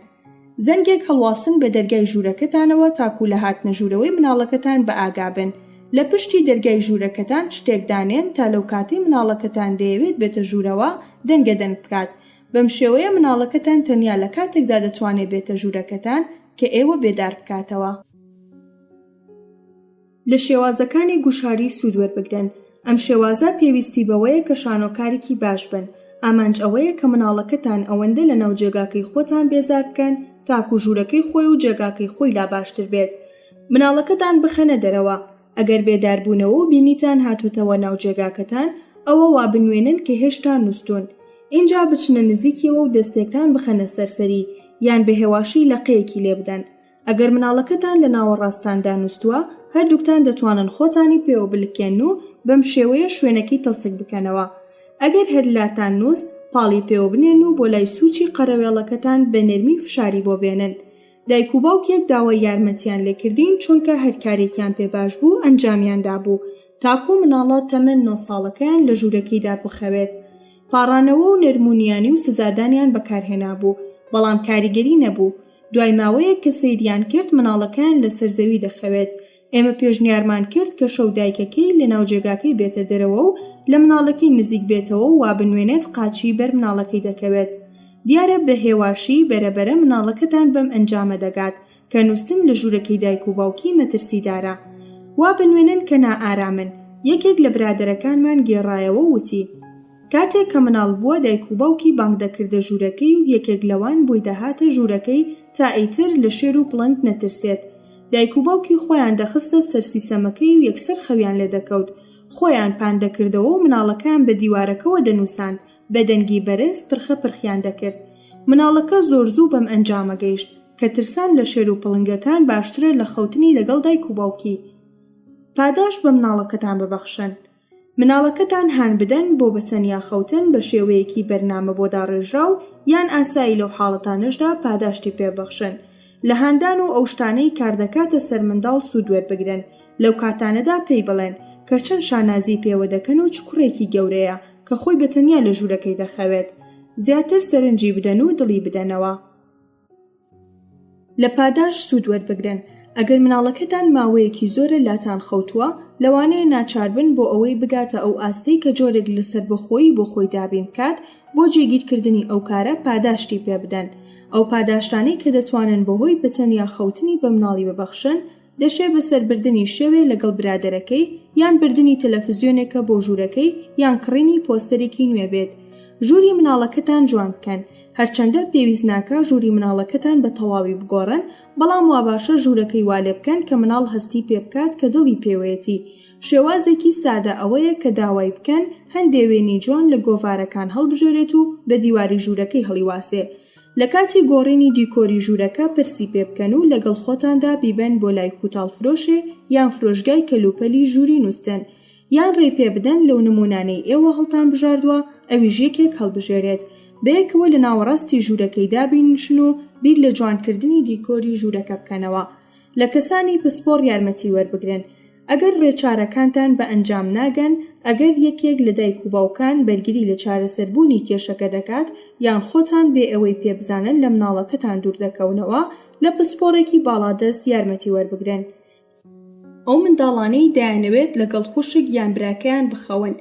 زەنگێک هەڵواسن بە دەرگای ژوورەکەتانەوە تاکو لە هاتنە ژوورەوەی مناڵەکەتان بە ئاگابن. لە پشتی دەرگای ژوورەکەتان شتێک دانێن تا لەو کاتی مناڵەکەتان دەیەوێت بێتە ژوورەوە دەنگە دەنگ بکات. بەم شێوەیە مناڵەکەتان تەنیا لە کاتێکدا دەتوانێت بێتە ژوورەکەتان کە ئێوە بێدار بکاتەوە. لە شێوازەکانی گوشاری سوود وەربگرن. ئەم شێوازە پێویستی بەوەیە کە شانۆکارێکی باش بن. ئامانج ئەوەیە کە مناڵەکەتان ئەوەندە لە ناو جێگاکەی خۆتان بێزار بکەن تاکو ژوورەکەی خۆی و جێگاکەی خۆی لا باشتر بێت. مناڵەکەتان بخەنە دەرەوە. ئەگەر بێداربوونەوە و بینیتان هاتوتەوە ناو جێگاکەتان، ئەوە وا بنوێنن کە هێشتا نووستون. اینجا بچنە نزیکیەوە و دەستێکتان بخەنە سەرسەری یان بە هێواشی لەقەیەکی لێ بدەن. ئەگەر مناڵەکەتان لە ناوەڕاستاندا نووستووە، هەردووکتان دەتوانن خۆتانی پێوە بلکێن و بەم شێوەیە شوێنەکەی تەسک بکەنەوە. ئەگەر هەرلاتان نووست، پاڵی پێوە بنێن و بۆ لای سووچی قەرەوێڵەکەتان بە نەرمی فشاری بۆ بێنن. دایک و باوکێک داوای یارمەتیان لێکردین چونکە هەر کارێکیان پێ باش بوو ئەنجامیاندا بوو تاکو مناڵات تەمەن 9 ساڵەکەیان لە ژوورەکەیدا بخەوێت. پاڕانەوە و نەرمونیانی و سزادانیان بەکارهێنا بوو، بەڵام کاریگەری نەبوو. دوای ماوەیەک کە سەیریان کرد مناڵەکەیان لە سەرزەوی دەخەوێت. ئێمە پێشنیارمان کرد کە شەو دایکەکەی لە ناوجێگاکەی بێتە دەرەوە و لە مناڵەکەی نزیک بێتەوە و وا بنوێنێت قاچی بەر مناڵەکەی دەکەوێت. دیارە بە هێواشی بەرەبەرە مناڵەکەتان بەم ئەنجامە دەگات کە نووستن لە ژوورەکەی دایک و باوکی مەترسیدارە. وا بنوێنن کە نائارامن. یەکێک لە برادەرەکانمان گێڕایەوە وتی کاتێک کە مناڵ بووە دایک و باوکی بانگ دەکردە ژوورەکەی و یەکێک لەوان بۆی دەهاتە ژوورەکەی تا ئەیتر لە شێر و پڵنگ نەترسێت. دایک و باوکی خۆیان دەخستە سەرسیسەمەکەی و یەکسەر خەویان لێ دەکەوت. خۆیان پان دەکردەوە و مناڵەکان بە دیوارەکەەوە دەنووساند، بە دەنگی بەرز پرخە پرخیان دەکرد. مناڵەکە زۆر زوو بەم ئەنجامە گەیشت کە ترسان لە شێر و پڵنگەکان باشترە لە خەوتنی لەگەڵ دایک و باوکی. پاداش بە مناڵەکەتان ببەخشن. مناڵەکەتان هان بدەن بۆ بەتەنیا خەوتن بە شێوەیەکی بەرنامە بۆ داڕێژراو یان ئاسایی لەو حاڵەتانشدا پاداشتی پێبەخشن. لە هاندان و ئەو شتانەی کاردەکاتە سەر منداڵ سوود وەربگرن. لەو کاتانەدا پێی بڵێن کە چەند شانازی پێوە دەکەن و چ کوڕێکی گەورەیە کە خۆی بەتەنیا لە ژوورەکەی دەخەوێت. زیاتر سەرنجی بدەن و دڵی بدەنەوە. لە پاداش سوود وەربگرن. ئەگەر مناڵەکەتان ماوەیەکی زۆرە لاتان خەوتووە، لەوانەیە ناچار بن بۆ ئەوەی بگاتە ئەو ئاستەی کە جۆرێک لەسەر بەخۆی بۆ خۆی دابین بکات بۆ جێگیرکردنی ئەو کارە پاداشتی پێ بدەن. ئەو پاداشتانەی کە دەتوانن بەهۆی بەتەنیا خەوتنی بە مناڵی ببەخشن دەشێت بەسەر بردننی شێوێ لەگەڵ برادەرەکەی یان بردننی تەلەڤیزیۆنێکە بۆ ژوورەکەی یان کڕینی پۆستەرێکی نوێ بێت. ژووری مناڵەکەتان جوان بکەن. هەرچەندە پێویست ناکە ژووری مناڵەکەتان بە تەواوی بگۆڕن، بەڵام وا باشە ژوورەکەی والێ بکەن کە مناڵ هەستی پێ بکات کە دڵی پێوەیەتی. شێوازێکی سادە ئەوەیە کە داوای بکەن هەندێک وێنی جوان لە گۆڤارەکان هەڵبژێرێت و بە دیواری ژوورەکەی هەڵیواسێ. لە کاتی گۆڕینی دیکۆری ژوورەکە پرسی پێ بکەن و لەگەڵ خۆتاندا بیبەن بۆ لای کوتاڵفرۆشێ یان فرۆشگای کەلوپەلی ژووری نووستن، یان ڕێ پێ بدەن لەو نمونانەی ئێوە هەڵتان بژاردووە ئەویش یەکێک هەڵبژێرێت. بەیەکەوە لە ناوەڕاستی ژوورەکەیدا بینشن و بیر لە جوانکردنی دیکۆری ژوورەکە بکەنەوە. لە کەسانی پسپۆڕ یارمەتی وەربگرن. ئەگەر ڕێچارەکانتان بە ئەنجام ناگەن، ئەگەر یەکێک لە دایک و باوکان بەرگری لە چارەسەربوونی کێشەکە دەکات یان خۆتان بێ ئەوەی پێبزانن لە مناڵەکەتان دوور دەکەونەوە، لە پسپۆڕێکی باڵادەست یارمەتی وەربگرن. ئەو منداڵانەی دەیانەوێت لەگەڵ خوشک یان براکەیان بخەون.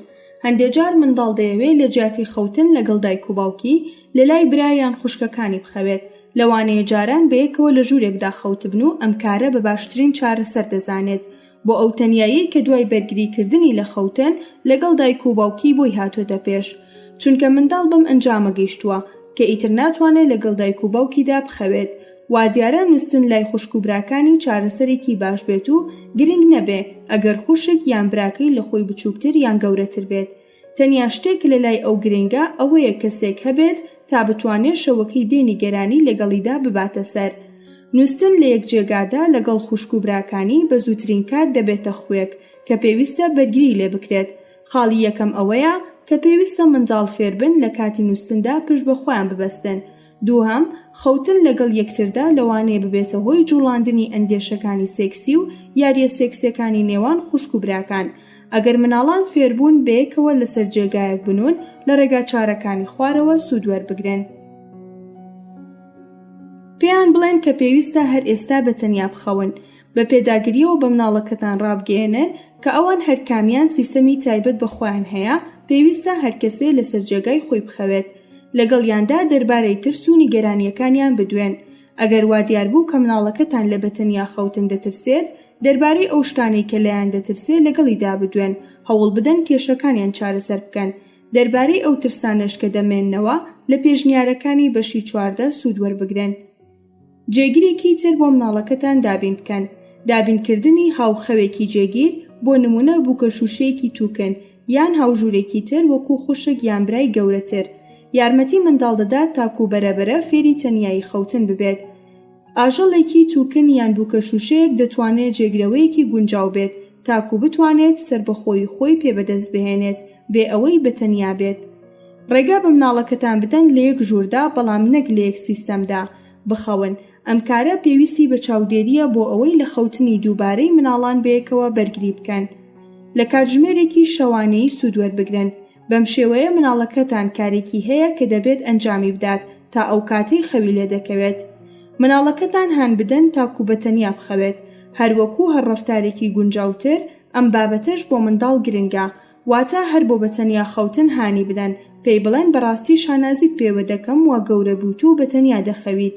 هەندێک جار منداڵ دەیەوێت لە جیاتی خەوتن لەگەڵ دایک و باوکی لە لای برایان خوشکەکانی بخەوێت. لەوانەیە جاران بەیەکەوە لە ژوورێکدا خەوتبن و ئەم کارە بە باشترین چارەسەر دەزانێت. بۆ ئەو تەنیایی کە دوای بەرگریکردنی لە خەوتن لەگەڵ دایک و باوکی بۆی هاتوۆتە پێش، چونکە منداڵ بەم ئەنجامە گەیشتووە کە ئیتر ناتوانێت لەگەڵ دایک و باوکیدا بخەوێت. وا دیارە نووستن لای خوشک و براکانی چارەسەرێکی باش بێت و گرنگ نەبێ ئەگەر خوشک یان براکەی لە خۆی بچووکتر یان گەورەتر بێت. تەنیا شتێک لە لای ئەو گرنگە ئەوەیە کەسێک هەبێت تا بتوانێت شەوەکەی بێنی گەرانی لەگەڵیدا بباتە سەر. نووستن لە یەک جێگادا لەگەڵ خوشک و براکانی بە زووترین کات دەبێتە خوێک کە پێویستە بەرگری لێ بکرێت. خاڵی یەکەم ئەوەیە کە پێویستە منداڵ فێربن لە کاتی نووستندا پشت بە خۆیان ببەستن. دووهەم، خەوتن لەگەڵ یەکتردا لەوانەیە ببێتە هۆی جوڵاندنی ئەندێشەکانی سێکسی و یاریە سێکسیەکانی نێوان خوشک و براکان. ئەگەر مناڵان فێربوون بەیەکەوە لەسەر جێگایەک بنون لە ڕێگا چارەکانی خوارەوە سوود وەربگرن. پێیان بڵێن کە پێویستە هەر ئێستا بەتەنیا بخەون. بە پێداگریەوە بە مناڵەکەتان ڕابگەێنن کە ئەوان هەرکامیان سیستەمی تایبەت بە خۆیان هەیە، پێویستە هەرکەسێ لەسەر جێگای خۆی بخەوێت. لەگەڵیاندا دەربارەی ترس و نیگەرانیەکانیان بدوێن. ئەگەر وا دیار بوو کە مناڵەکەتان لە بەتەنیا خەوتن دەترسێت، دەربارەی ئەو شتانەی کە لەیان دەترسێت لەگەڵیدا بدوێن، هەوڵ بدەن کێشەکانیان چارەسەر بکەن. دەربارەی ئەو ترسانەش کە دەمێننەوە لە پێشنیارەکانی بەشی 14 سوود وەربگرن. جێگیرێکی تر بۆ مناڵەکەتان دابین بکەن. دابینکردنی هاوخەوێکی جێگیر بۆ نمونە بووکە شوشەیەکی تووکن یان هاوژوورێکی تر وەکو خوشک یان برای گەورەتر. یارمەتی منداڵ دەدات تاکو بەرەبەرە فێری تەنیایی خەوتن ببێت. ئاژەڵێکی تووکن یان بووکە شوشەیەک دەتوانێت جێگرەوەیەکی گونجاو بێت تاکو بتوانێت سربەخۆی خۆی پێبەدەست بهێنێت بێ ئەوەی بەتەنیا بێت. ڕێگا بە مناڵەکەتان بدەن لە یەک ژووردا بەڵام نەک لە یەک سیستەمدا بخەون. ئەم کارە پێویستی بە چاودێریە بۆ ئەوەی لە خەوتنی دووبارەی مناڵان بەیەکەوە بەرگری بکەن. لە کاتژمێرێکی شەوانەیی سوود وەربگرن. بەم شێوەیە مناڵەکەتان کارێکی هەیە کە دەبێت ئەنجامی بدات تا ئەو کاتەی خەوی لێ دەکەوێت. مناڵەکەتان هان بدەن تاکو بەتەنیا بخەوێت. هەروەکو هەر ڕەفتارێکی گونجاوتر ئەم بابەتەش بۆ منداڵ گرنگە، واتە هەر بۆ بەتەنیا خەوتن هانی بدەن، پێی بڵێن بەڕاستی شانازیت پێوە دەکەم وا گەورە بووت و بەتەنیا دەخەویت.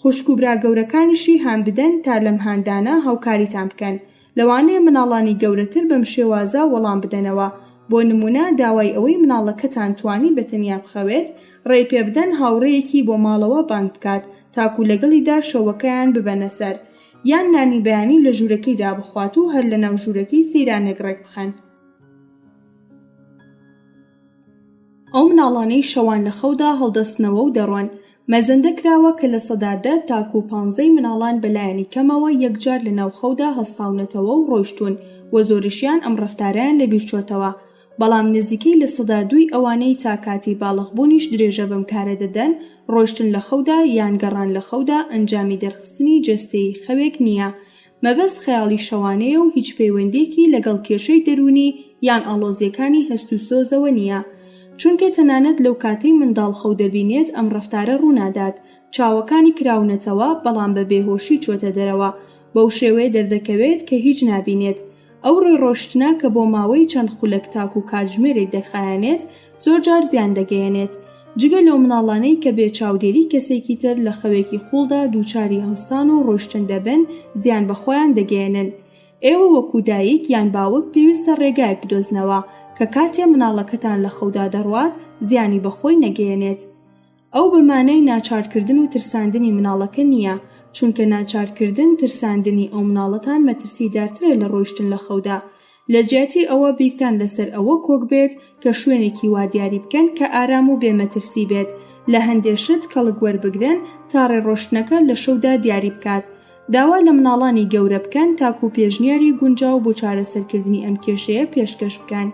خوشک و برا گەورەکانیشی هان بدەن تا لەم هاندانە هاوکاریتان بکەن. لەوانەیە مناڵانی گەورەتر بەم شێوازە وەڵام بدەنەوە. بۆ نمونە داوای ئەوەی مناڵەکەتان توانی بەتەنیا بخەوێت ڕێی پێ بدەن هاوڕێیەکی بۆ ماڵەوە بانگ بکات تاکو لەگەڵیدا شەوەکەیان ببەنە سەر، یان نانی بەیانی لە ژوورەکەیدا بخوات و هەر لە ناو ژوورەکەی سەیرانێک ڕێک بخەن. ئەو مناڵانەی شەوان لە خەودا هەڵدەستنەوە و دەڕۆن مەزەندە کراوە کە لە سەدادە تاکو 15 مناڵان بەلایەنی کەمەوە یەکجار لە ناو خەودا هەستاونەتەوە و ڕۆیشتون و زۆرشیان ئەم ڕەفتارەیان لەبیرچۆتەوە. بەڵام نزیکەی لە سەدادووی ئەوانەی تا کاتی باڵغبوونیش درێژە بەم کارە دەدەن ڕۆیشتن لە خەودا یان گەڕان لە خەودا ئەنجامی دەرخستنی جەستەی خەوێک نییە، مەبەست خەیاڵی شەوانەیە و هیچ پەیوەندێکی لەگەڵ کێشەی دەرونی یان ئاڵۆزیەکانی هەست و سۆزەوە نییە. چونکە تەنانەت لەو کاتەی منداڵ خەو دەبینێت ئەم ڕەفتارە ڕوونادات، چاوەکانی کراونەتەوە بەڵام بە بێهۆشی چۆتە دەرەوە، بەو شێوەیە دەردەکەوێت کە هیچ نابینێت. ئەو ڕێڕۆشتنە کە بۆ ماوەی چەند خولەک تاک و کاتژمێرێک دەخایەنێت زۆرجار زیان دەگەیەنێت، جگە لەو مناڵانەی کە بێ چاودێری کەسێکی تر لە خەوێکی خوڵدا دووچاری هەستان و ڕۆشتن دەبن زیان بە خۆیان دەگەیەنن. ئێوە وەکو دایک یان باوک پێویستە ڕێگایەک بدۆزنەوە کە کاتێ مناڵەکەتان لە خەودا دەڕوات زیانی بەخۆی نەگەیەنێت. ئەو بەمانەی ناچارکردن و ترساندنی مناڵەکە نییە، چونکە ناچارکردن ترساندنی ئەو مناڵەتان مەترسیدارترە لە ڕۆیشتن لە خەودا. لە جیاتی ئەوە بیرتان لەسەر ئەوە کۆک بێت کە شوێنێکی وا دیاری بکەن کە ئارام و بێمەترسی بێت، لە هەندێشت کەڵک وەربگرن تا ڕێڕۆشتنەکە لە شەودا دیاری بکات. داوا لە مناڵانی گەورە بکەن تاکو پێشنیاری گونجاو بۆ چارەسەرکردنی ئەم کێشەیە پێشکەش بکەن.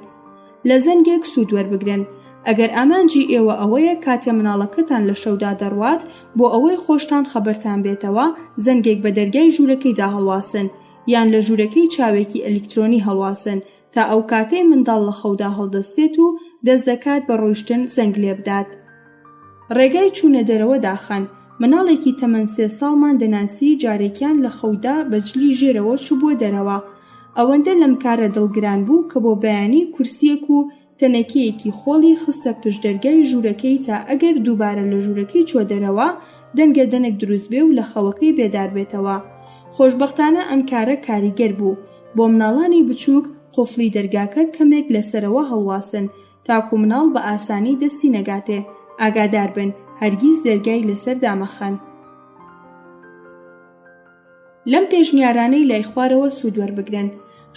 لە زەنگێک سوود وەربگرن. ئەگەر ئامانجی ئێوە ئەوەیە کاتێ مناڵەکەتان لە شەودا دەڕوات بۆ ئەوەی خۆشتان خەبەرتان بێتەوە زەنگێک بە دەرگای ژوورەکەیدا هەڵواسن یان لە ژوورەکەی چاوێکی ئەلکترۆنی هەڵواسن تا ئەو کاتەی منداڵ لە خەودا هەڵدەستێت و دەست دەکات بە ڕۆیشتن زەنگ لێ بدات. ڕێگای چوونە دەرەوە داخەن. مناڵێکی تەمەن 3 ساڵمان دەناسی جارێکیان لە خەودا بەجلی ژێرەوە چوو دەرەوە. ئەوەندە لەم کارە دڵگران بوو کە بۆ بەیانی کورسیەک و تەنەکەیەکی خۆڵی خستە پشدەرگای ژوورەکەی تا ئەگەر دووبارە لە ژوورەکەی چوە دەرەوە دەنگە دەنێک دروست بێ و لە خەوەکەی بێدار بێتەوە. خۆشبەختانە ئەم کارە کاریگەر بوو. بۆ مناڵانی بچووک قوفڵی دەرگاکە کەمێک لەسەرەوە هەڵواسن تاکو مناڵ بە ئاسانی دەستی نەگاتێ. ئاگادار بن هەرگیز دەرگای لەسەر دامەخەن. لەم پێشنیارانەی لای خوارەوە سوود وەربگرن.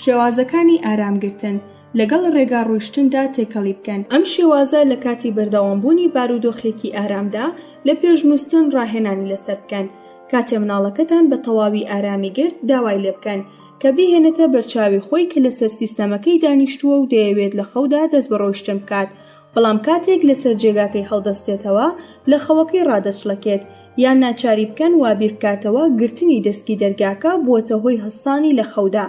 شێوازەکانی ئارامگرتن لەگەڵ ڕێگا ڕۆیشتندا تێکەڵی بکەن. ئەم شێوازە لە کاتی بەردەوامبوونی بارودۆخێکی ئارامدا لە پێشنووسن ڕاهێنانی لەسەر بکەن. کاتێ مناڵەکەتان بە تەواوی ئارامی گرت داوای لێ بکەن کە بیهێنێتە بەرچاوی خۆی کە لەسەر سیستەمەکەی دانیشتووە و دەیەوێت لە خەودا دەست بە ڕۆیشتن بکات، بەڵام کاتێک لەسەر جێگاکەی هەڵدەستێتەوە لە خەوەکەی ڕادەچڵەکێت یان ناچاری بکەن وابیر بکاتەوە گرتنی دەستکی دەرگاکە بووەتە هۆی هەستانی لە خەودا.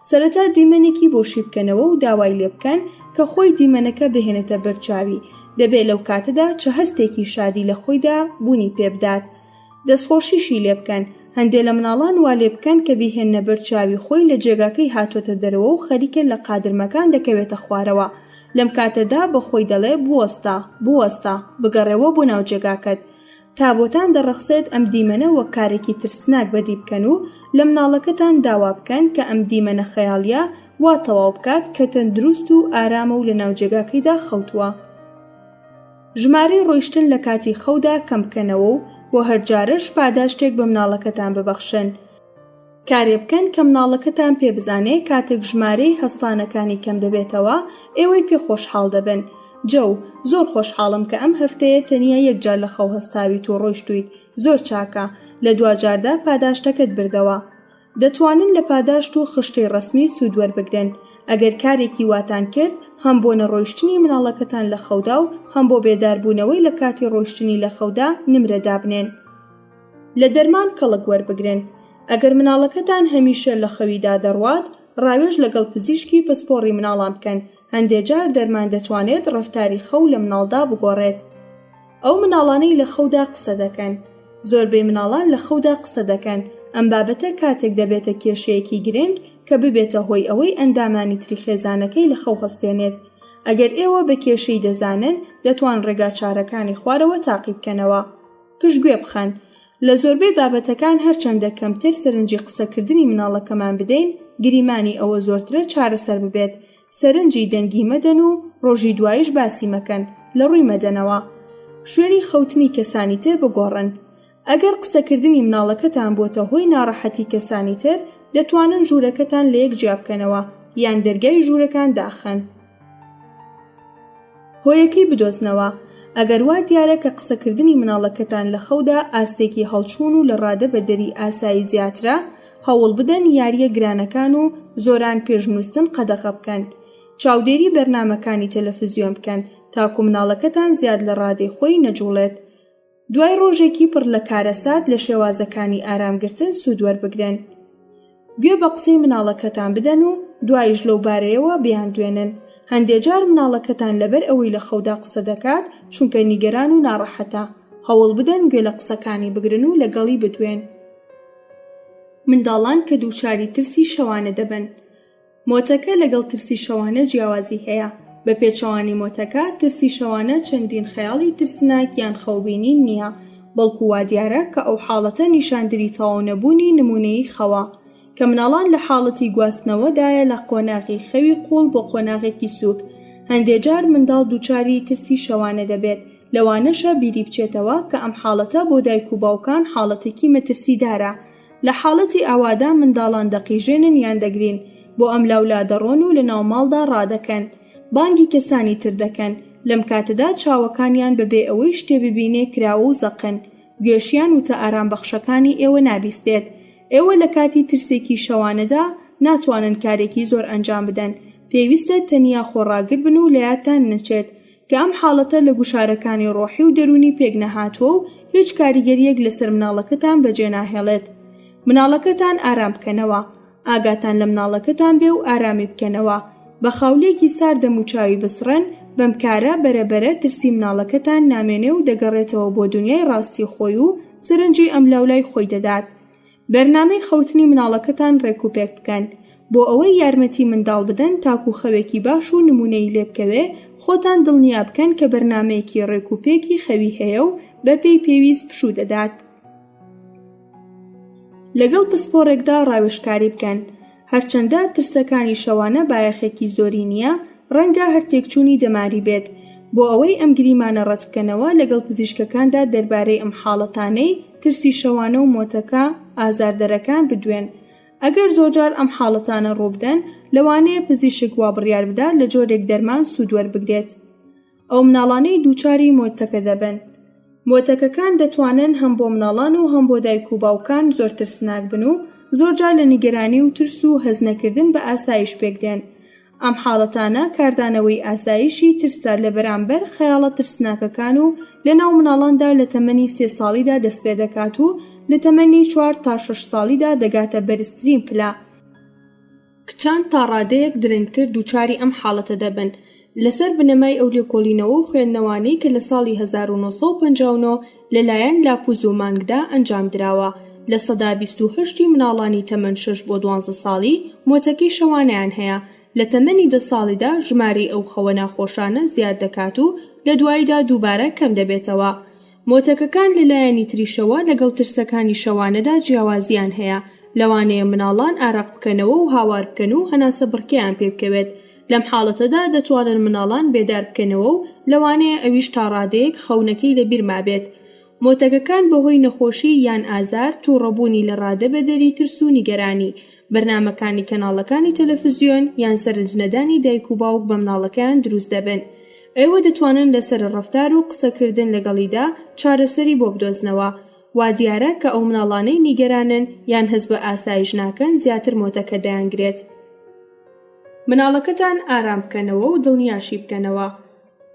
سەرەتا دیمەنێکی بۆشی بکەنەوە و داوای لێ بکەن کە خۆی دیمەنەکە بهێنێتە بەرچاوی. دەبێت لەو کاتەدا چه هەستێکی شادی لە خۆیدا بوونی پێ بدات. دەستخۆشیشی لێ بکەن. هەندێک لە مناڵان وا لێ بکەن کە بیهێنە بەرچاوی خۆی لە جێگاکەی هاتوۆتە دەرەوە و خەریکە لە قادرمەکان دەکەوێتە خوارەوە. لەم کاتەدا بەخۆی دەڵێ بوەستە بگەڕێەوە بۆ ناو جێگاکەت. تا بۆتان دەڕەخسێت ئەم دیمەنە وەک کارێکی ترسناک بەدی بکەن و لە مناڵەکەتان داوا بکەن کە ئەم دیمەنە خەیاڵیە وا تەواو بکات کە تەندروست و ئارامە و لە ناو جێگاکەیدا خەوتووە. ژمارەی ڕۆیشتن لە کاتی خەودا کەم بکەنەوە و بۆ هەرجارش پاداشتێک بە مناڵەکەتان ببەخشن. کارێ بکەن کە مناڵەکەتان پێ بزانێ کاتێک ژمارەی هەستانەکانی کەم دەبێتەوە ئێوەی پێ خۆشحاڵ دەبن. جەو زۆر خۆشحاڵم کە ئەم هەفتەیە تەنیا یەکجار لە خەو هەستاویت و ڕۆیشتویت. زۆر چاکە. لە دوجاردا پاداشتەکەت بردەوە. دەتوانن لە پاداشت و خشتەی ڕسمی سوود وەربگرن. ئەگەر کارێکی واتان کرد هەم بۆ نەڕۆیشتنی مناڵەکەتان لە خەودا و هەم بۆ بێداربوونەوەی لە کاتی ڕۆیشتنی لە خەودا نمرە دابنێن. لە دەرمان کەڵک وەربگرن. ئەگەر مناڵەکەتان هەمیشە لە خەویدا دەڕوات ڕاوێژ لەگەڵ پزیشکی پسپۆڕی مناڵان بکەن. هەندێک جار دەرمان دەتوانێت ڕەفتاری خەو لە مناڵدا بگۆڕێت. ئەو مناڵانەی لە خەودا قسە دەکەن. زۆربەی مناڵان لە خەودا قسە دەکەن. ئەم بابەتە کاتێک دەبێتە کێشەیەکی گرنگ کە ببێتە هۆی ئەوەی ئەندامانی تری خێزانەکەی لە خەو هەستێنێت. ئەگەر ئێوە بە کێشەی دەزانن دەتوان ڕێگا چارەکانی خوارەوە تاقی بکەنەوە. پشتگوێ بخەن. لە زۆربەی بابەتەکان هەرچەندە کەمتر سەرنجی قسەکردنی مناڵەکەمان بدەین، گریمانی ئەوە زۆرترە چارەسەر ببێت. سەرنجی دەنگی مەدەن و ڕۆژی دوایش باسی مەکەن لە ڕووی مەدەنەوە. شوێنی خەوتنی کەسانی تر بگۆڕن. ئەگەر قسەکردنی مناڵەکەتان بۆتە هۆی ناڕەحەتی کەسانی تر، دەتوانن ژوورەکەتان لە یەک جیا بکەنەوە یان دەرگای ژوورەکان داخەن. هۆیەکەی بدۆزنەوە. ئەگەر وا دیارە کە قسەکردنی مناڵەکەتان لە خەودا ئاستێکی هەڵچوون و لە ڕادە بەدەری ئاسایی زیاترە، هەوڵ بدەن یاریە گرانەکان و زۆران پێشنووسن قەدەغە بکەن. چاودێری بەرنامەکانی تەلەڤیزیۆن بکەن تاکو مناڵەکەتان زیاد لە ڕادەی خۆی نەجوڵێت. دوای ڕۆژێکی پڕ لە کارەسات لە شێوازەکانی ئارامگرتن سوود وەربگرن. گوێ بە قسەی مناڵەکەتان بدەن و دوایش لەو بارەیەوە بیاندوێنن. هەندێک جار مناڵەکەتان لەبەر ئەوەی لە خەودا قسە دەکات چونکە نیگەران و ناڕەحەتە، هەوڵ بدەن گوێ لە قسەکانی بگرن و لەگەڵی بدوێن. منداڵان کە دووچاری ترسی شەوانە دەبن. مۆتەکە لەگەڵ ترسی شەوانە جیاوازی هەیە. بە پێچەوانی مۆتەکە ترسی شەوانە چەندین خەیاڵی ترسناک یان خەوبینین نییە، بەڵکو وا دیارە کە ئەو حاڵەتە نیشاندری تەواو نەبوونی نمونەی خەوە کە مناڵان لە حاڵەتی گواستنەوەدایە لە قۆناغی خەوی قوڵ بۆ قۆناغێکی سووک. هەندێک جار منداڵ دووچاری ترسی شەوانە دەبێت، لەوانەشە بیری بچێتەوە کە ئەم حاڵەتە بۆ دایک و باوکان حاڵەتێکی مەترسیدارە. لە حاڵەتی ئاوادا منداڵان دەقیژێنن یان دەگرین، بۆ ئەم لاولا دەڕۆن و لە ناوماڵدا ڕادەکەن، بانگی کەسانی تر دەکەن. لەم کاتەدا چاوەکانیان بەبێ ئەوەی شتێ ببینێ کراوە و زەقن. گوێشیان وتە ئارامبەخشەکانی ئێوە نابیستێت. ئێوە لە کاتی ترسێکی شەوانەدا ناتوانن کارێکی زۆر ئەنجام بدەن. پێویستە تەنیا خۆڕاگر بن و لە یادتان نەچێت کە ئەم حاڵەتە لە گوشارەکانی ڕۆحی و دەرونی پێک نەهاتووە و هیچ کاریگەریەک لەسەر مناڵەکەتان بەجێ ناهێڵێت. مناڵەکەتان ئارام بکەنەوە. ئاگاتان لە مناڵەکەتان بێ و ئارامی بکەنەوە. بە خاولێکی ساردەم و چاوی بسڕن، بەم کارە بەرەبەرە ترسی مناڵەکەتان نامێنێ و دەگەڕێتەوە بۆ دنیای ڕاستی خۆی و سرنجی ئەم لاولای خۆی دەدات. بەرنامەی خەوتنی مناڵەکەتان ڕێکوپێک بکەن بۆ ئەوەی یارمەتی منداڵ بدەن تاکو خەوێکی باش و نمونەی لێ بکەوێ. خۆتان دڵنیا بکەن کە بەرنامەیەکی ڕێکوپێکی خەوی هەیە و بەپێی پێویست پشوو دەدات. لەگەڵ پسپۆڕێکدا ڕاوێژکاری بکەن. هەرچەندە ترسەکانی شەوانە بایەخێکی زۆری نییە، ڕەنگە هەرتێکچوونی دەماری بێت. بۆ ئەوەی ئەم گریمانە ڕەت بکەنەوە لەگەڵ پزیشکەکاندا دەربارەی ئەم حاڵەتانەی ترسی شەوانە و مۆتەکە ئازاردەرەکان بدوێن. ئەگەر زۆرجار ئەم حاڵەتانە ڕووبدەن، لەوانەیە پزیشک وا بڕیار بدا لە جۆرێک دەرمان سوود وەربگرێت. ئەو مناڵانەی دووچاری مۆتەکە دەبن. مۆتەکەکان دەتوانن هەم بۆ مناڵان و هەم بۆ دایک و باوکان زۆر ترسناک بن و زۆرجار لە نیگەرانی و ترس و هەزنەکردن بە ئاسایش پێکدێن. ئەم حاڵەتانە کاردانەوەی ئاسایشی ترسە لە بەرامبەر خەیاڵە ترسناکەکان و لە ناو مناڵاندا لە تەمەنی 3 ساڵیدا دەست پێ دەکات و لە تەمەنی 4 تا 6 ساڵیدا دەگاتە بەرزترین پلا. کچان تا ڕادەیەک درەنگتر دووچاری ئەم حاڵەتە دەبن. لەسەر بنەمای ئەو لێکۆڵینەوە و خوێندنەوانەی کە لە ساڵی 1959 لەلایەن لاپوز و مانگدا ئەنجام دراوە، لە سەدا 28 مناڵانی تەمەن 6 بۆ 12 ساڵی مۆتەکەی شەوانیان هەیە. لە تەمەنی 10 ساڵیدا ژماری ئەو خەوە ناخۆشانە زیاد دەکات و لە دواییدا دووبارە کەم دەبێتەوە. مۆتەکەکان لەلایەنی تریشەوە لەگەڵ ترسەکانی شەوانەدا جیاوازیان هەیە. لەوانەیە مناڵان ئاراق بکەنەوە و هاوار بکەن و هەناسە بڕکیان پێ بکەوێت. لەم حاڵەتەدا دەتوانن مناڵان بێدار بکەنەوە و لەوانەیە ئەویش تا ڕادەیەک خەونەکەی لەبیر مابێت. مۆتەکەکان بەهۆی نەخۆشی یان ئازار تووڕەبوونی لە ڕادە بەدەری ترس و نیگەرانی، بەرنامەکانی کەناڵەکانی تەلەڤیزیۆن یان سەرنجنەدانی دایک و باوک بە مناڵەکەیان دروست دەبن. ئێوە دەتوانن لەسەر ڕەفتار و قسەکردن لەگەڵیدا چارەسەری بۆ بدۆزنەوە. وا دیارە کە ئەو مناڵانەی نیگەرانن یان هەست بە ئاسایش ناکەن زیاتر مۆتەکە دەیانگرێت. مناڵەکەتان ئارام بکەنەوە و دڵنیاشی بکەنەوە.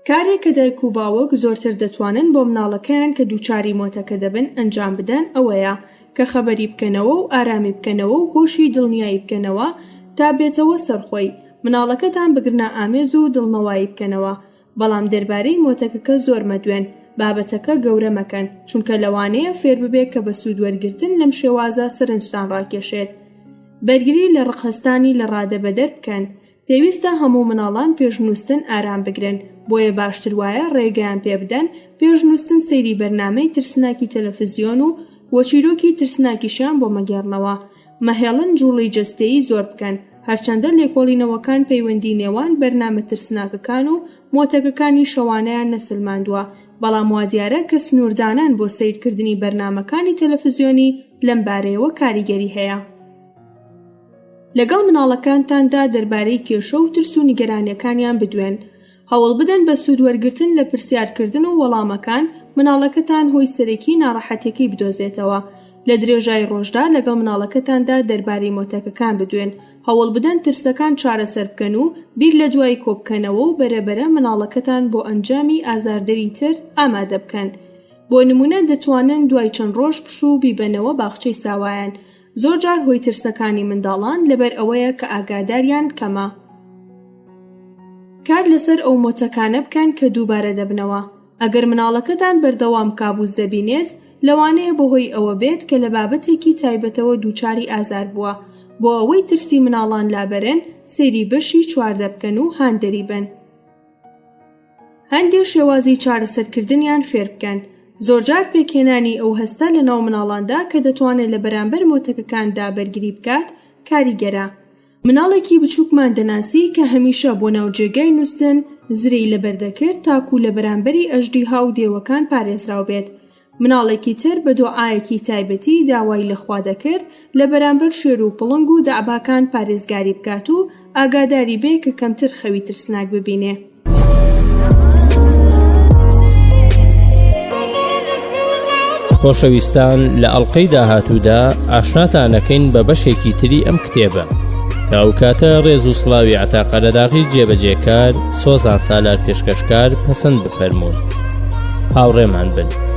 کارێک کە دایک و باوک زۆرتر دەتوانن بۆ مناڵەکەیان کە دووچاری مۆتەکە دەبن ئەنجام بدەن ئەوەیە کە خەبەری بکەنەوە و ئارامی بکەنەوە و هۆشی دڵنیایی بکەنەوە تا بێتەوە سەرخۆی. مناڵەکەتان بگرنە ئامێز و دڵنەوایی بکەنەوە. بەڵام دەربارەی مۆتەکەکە زۆر مەدوێن، بابەتەکە گەورە مەکەن، چونکە لەوانەیە فێر ببێت کە بە سوود وەرگرتن لەم شێوازە سەرنجتان ڕاکێشێت. بەرگری لە ڕقهستانی لە ڕادە بەدەر بکەن. پێویستە هەموو مناڵان پێشنووسن ئارام بگرن، بۆیە باشتر وایە ڕێگەیان پێ بدەن پێشنووسن سەیری بەرنامەی ترسناکی تەلەڤیزیۆن و و چیرۆکی ترسناکیشیان بۆ مەگێڕنەوە. مەهێڵن جوڵی جەستەیی زۆر بکەن، هەرچەندە لێکۆڵینەوەکان پەیوەندی نێوان بەرنامە ترسناکەکان و مۆتەکەکانی شەوانەیان نەسلماندووە، بەڵام وا دیارە کە سنووردانان بۆ سەیرکردنی بەرنامەکانی تەلەڤیزیۆنی لەم بارەیەوە کاریگەری هەیە. لەگەڵ مناڵەکانتاندا دەربارەی کێشە و ترس و نیگەرانیەکانیان بدوێن. هەوڵ بدەن بە سوودوەرگرتن لە پرسیارکردن و وەڵامەکان مناڵەکەتان هۆی سەرەکی ناڕەحەتیەکەی بدۆزێتەوە. لە درێژای ڕۆژدا لەگەڵ مناڵەکەتاندا دەربارەی مۆتەکەکان بدوێن. هەوڵ بدەن ترسەکان چارەسەر بکەن و بیر لە دوای کۆبکەنەوە و بەرەبەرە مناڵەکەتان بۆ ئەنجامی ئازاردەری تر ئامادە بکەن. بۆ نمونە دەتوانن دوای چەند ڕۆژ پشوو بیبەنەوە باخچەی ساوایان. زۆر جار هۆی ترسەکانی منداڵان لەبەر ئەوەیە کە ئاگاداریان کەمە. کار لەسەر ئەو مۆتەکانە بکەن کە دووبارە دەبنەوە. ئەگەر مناڵەکەتان بەردەوام کابوس دەبینێت، لەوانەیە بەهۆی ئەوە بێت کە لە بابەتێکی تایبەتەوە دووچاری ئازار بووە. بۆ ئەوەی ترسی مناڵان لابەرن، سەیری بەشی 14 بکەن و هاندەری بن. هەندێک شێوازی چارەسەرکردنیان فێر بکەن. زۆرجار پێکهێنانی ئەو هەستە لە ناو مناڵاندا کە دەتوانێت لە بەرامبەر مۆتەکەکاندا بەرگری بکات کاریگەرە. مناڵێکی بچووکمان دەناسی کە هەمیشە بۆ ناو جێگای نووستن زرەی لەبەردەکرد تاکو لە بەرامبەری ئەژدی هاو دێوەکان پارێزراو بێت. مناڵێکی تر بە دۆعایەکی تایبەتی داوای لەخوا دەکرد لە بەرامبەر شێر و پڵنگ و دەعباکان پارێزگاری بکات و ئاگاداری بێ کە کەمتر خەوی ترسناک ببینێ. خۆشەویستان، لە ئەڵقەی داهاتوودا ئاشناتانەکەین بە بەشێکی تری ئەم کتێبە. تا ئەو کاتە ڕێز و سڵاوی عەتاقەرەداغی جێبەجێکار، سۆزان سالار پێشکەشکار پەسەند بفەرموون. هاوڕێمان بن.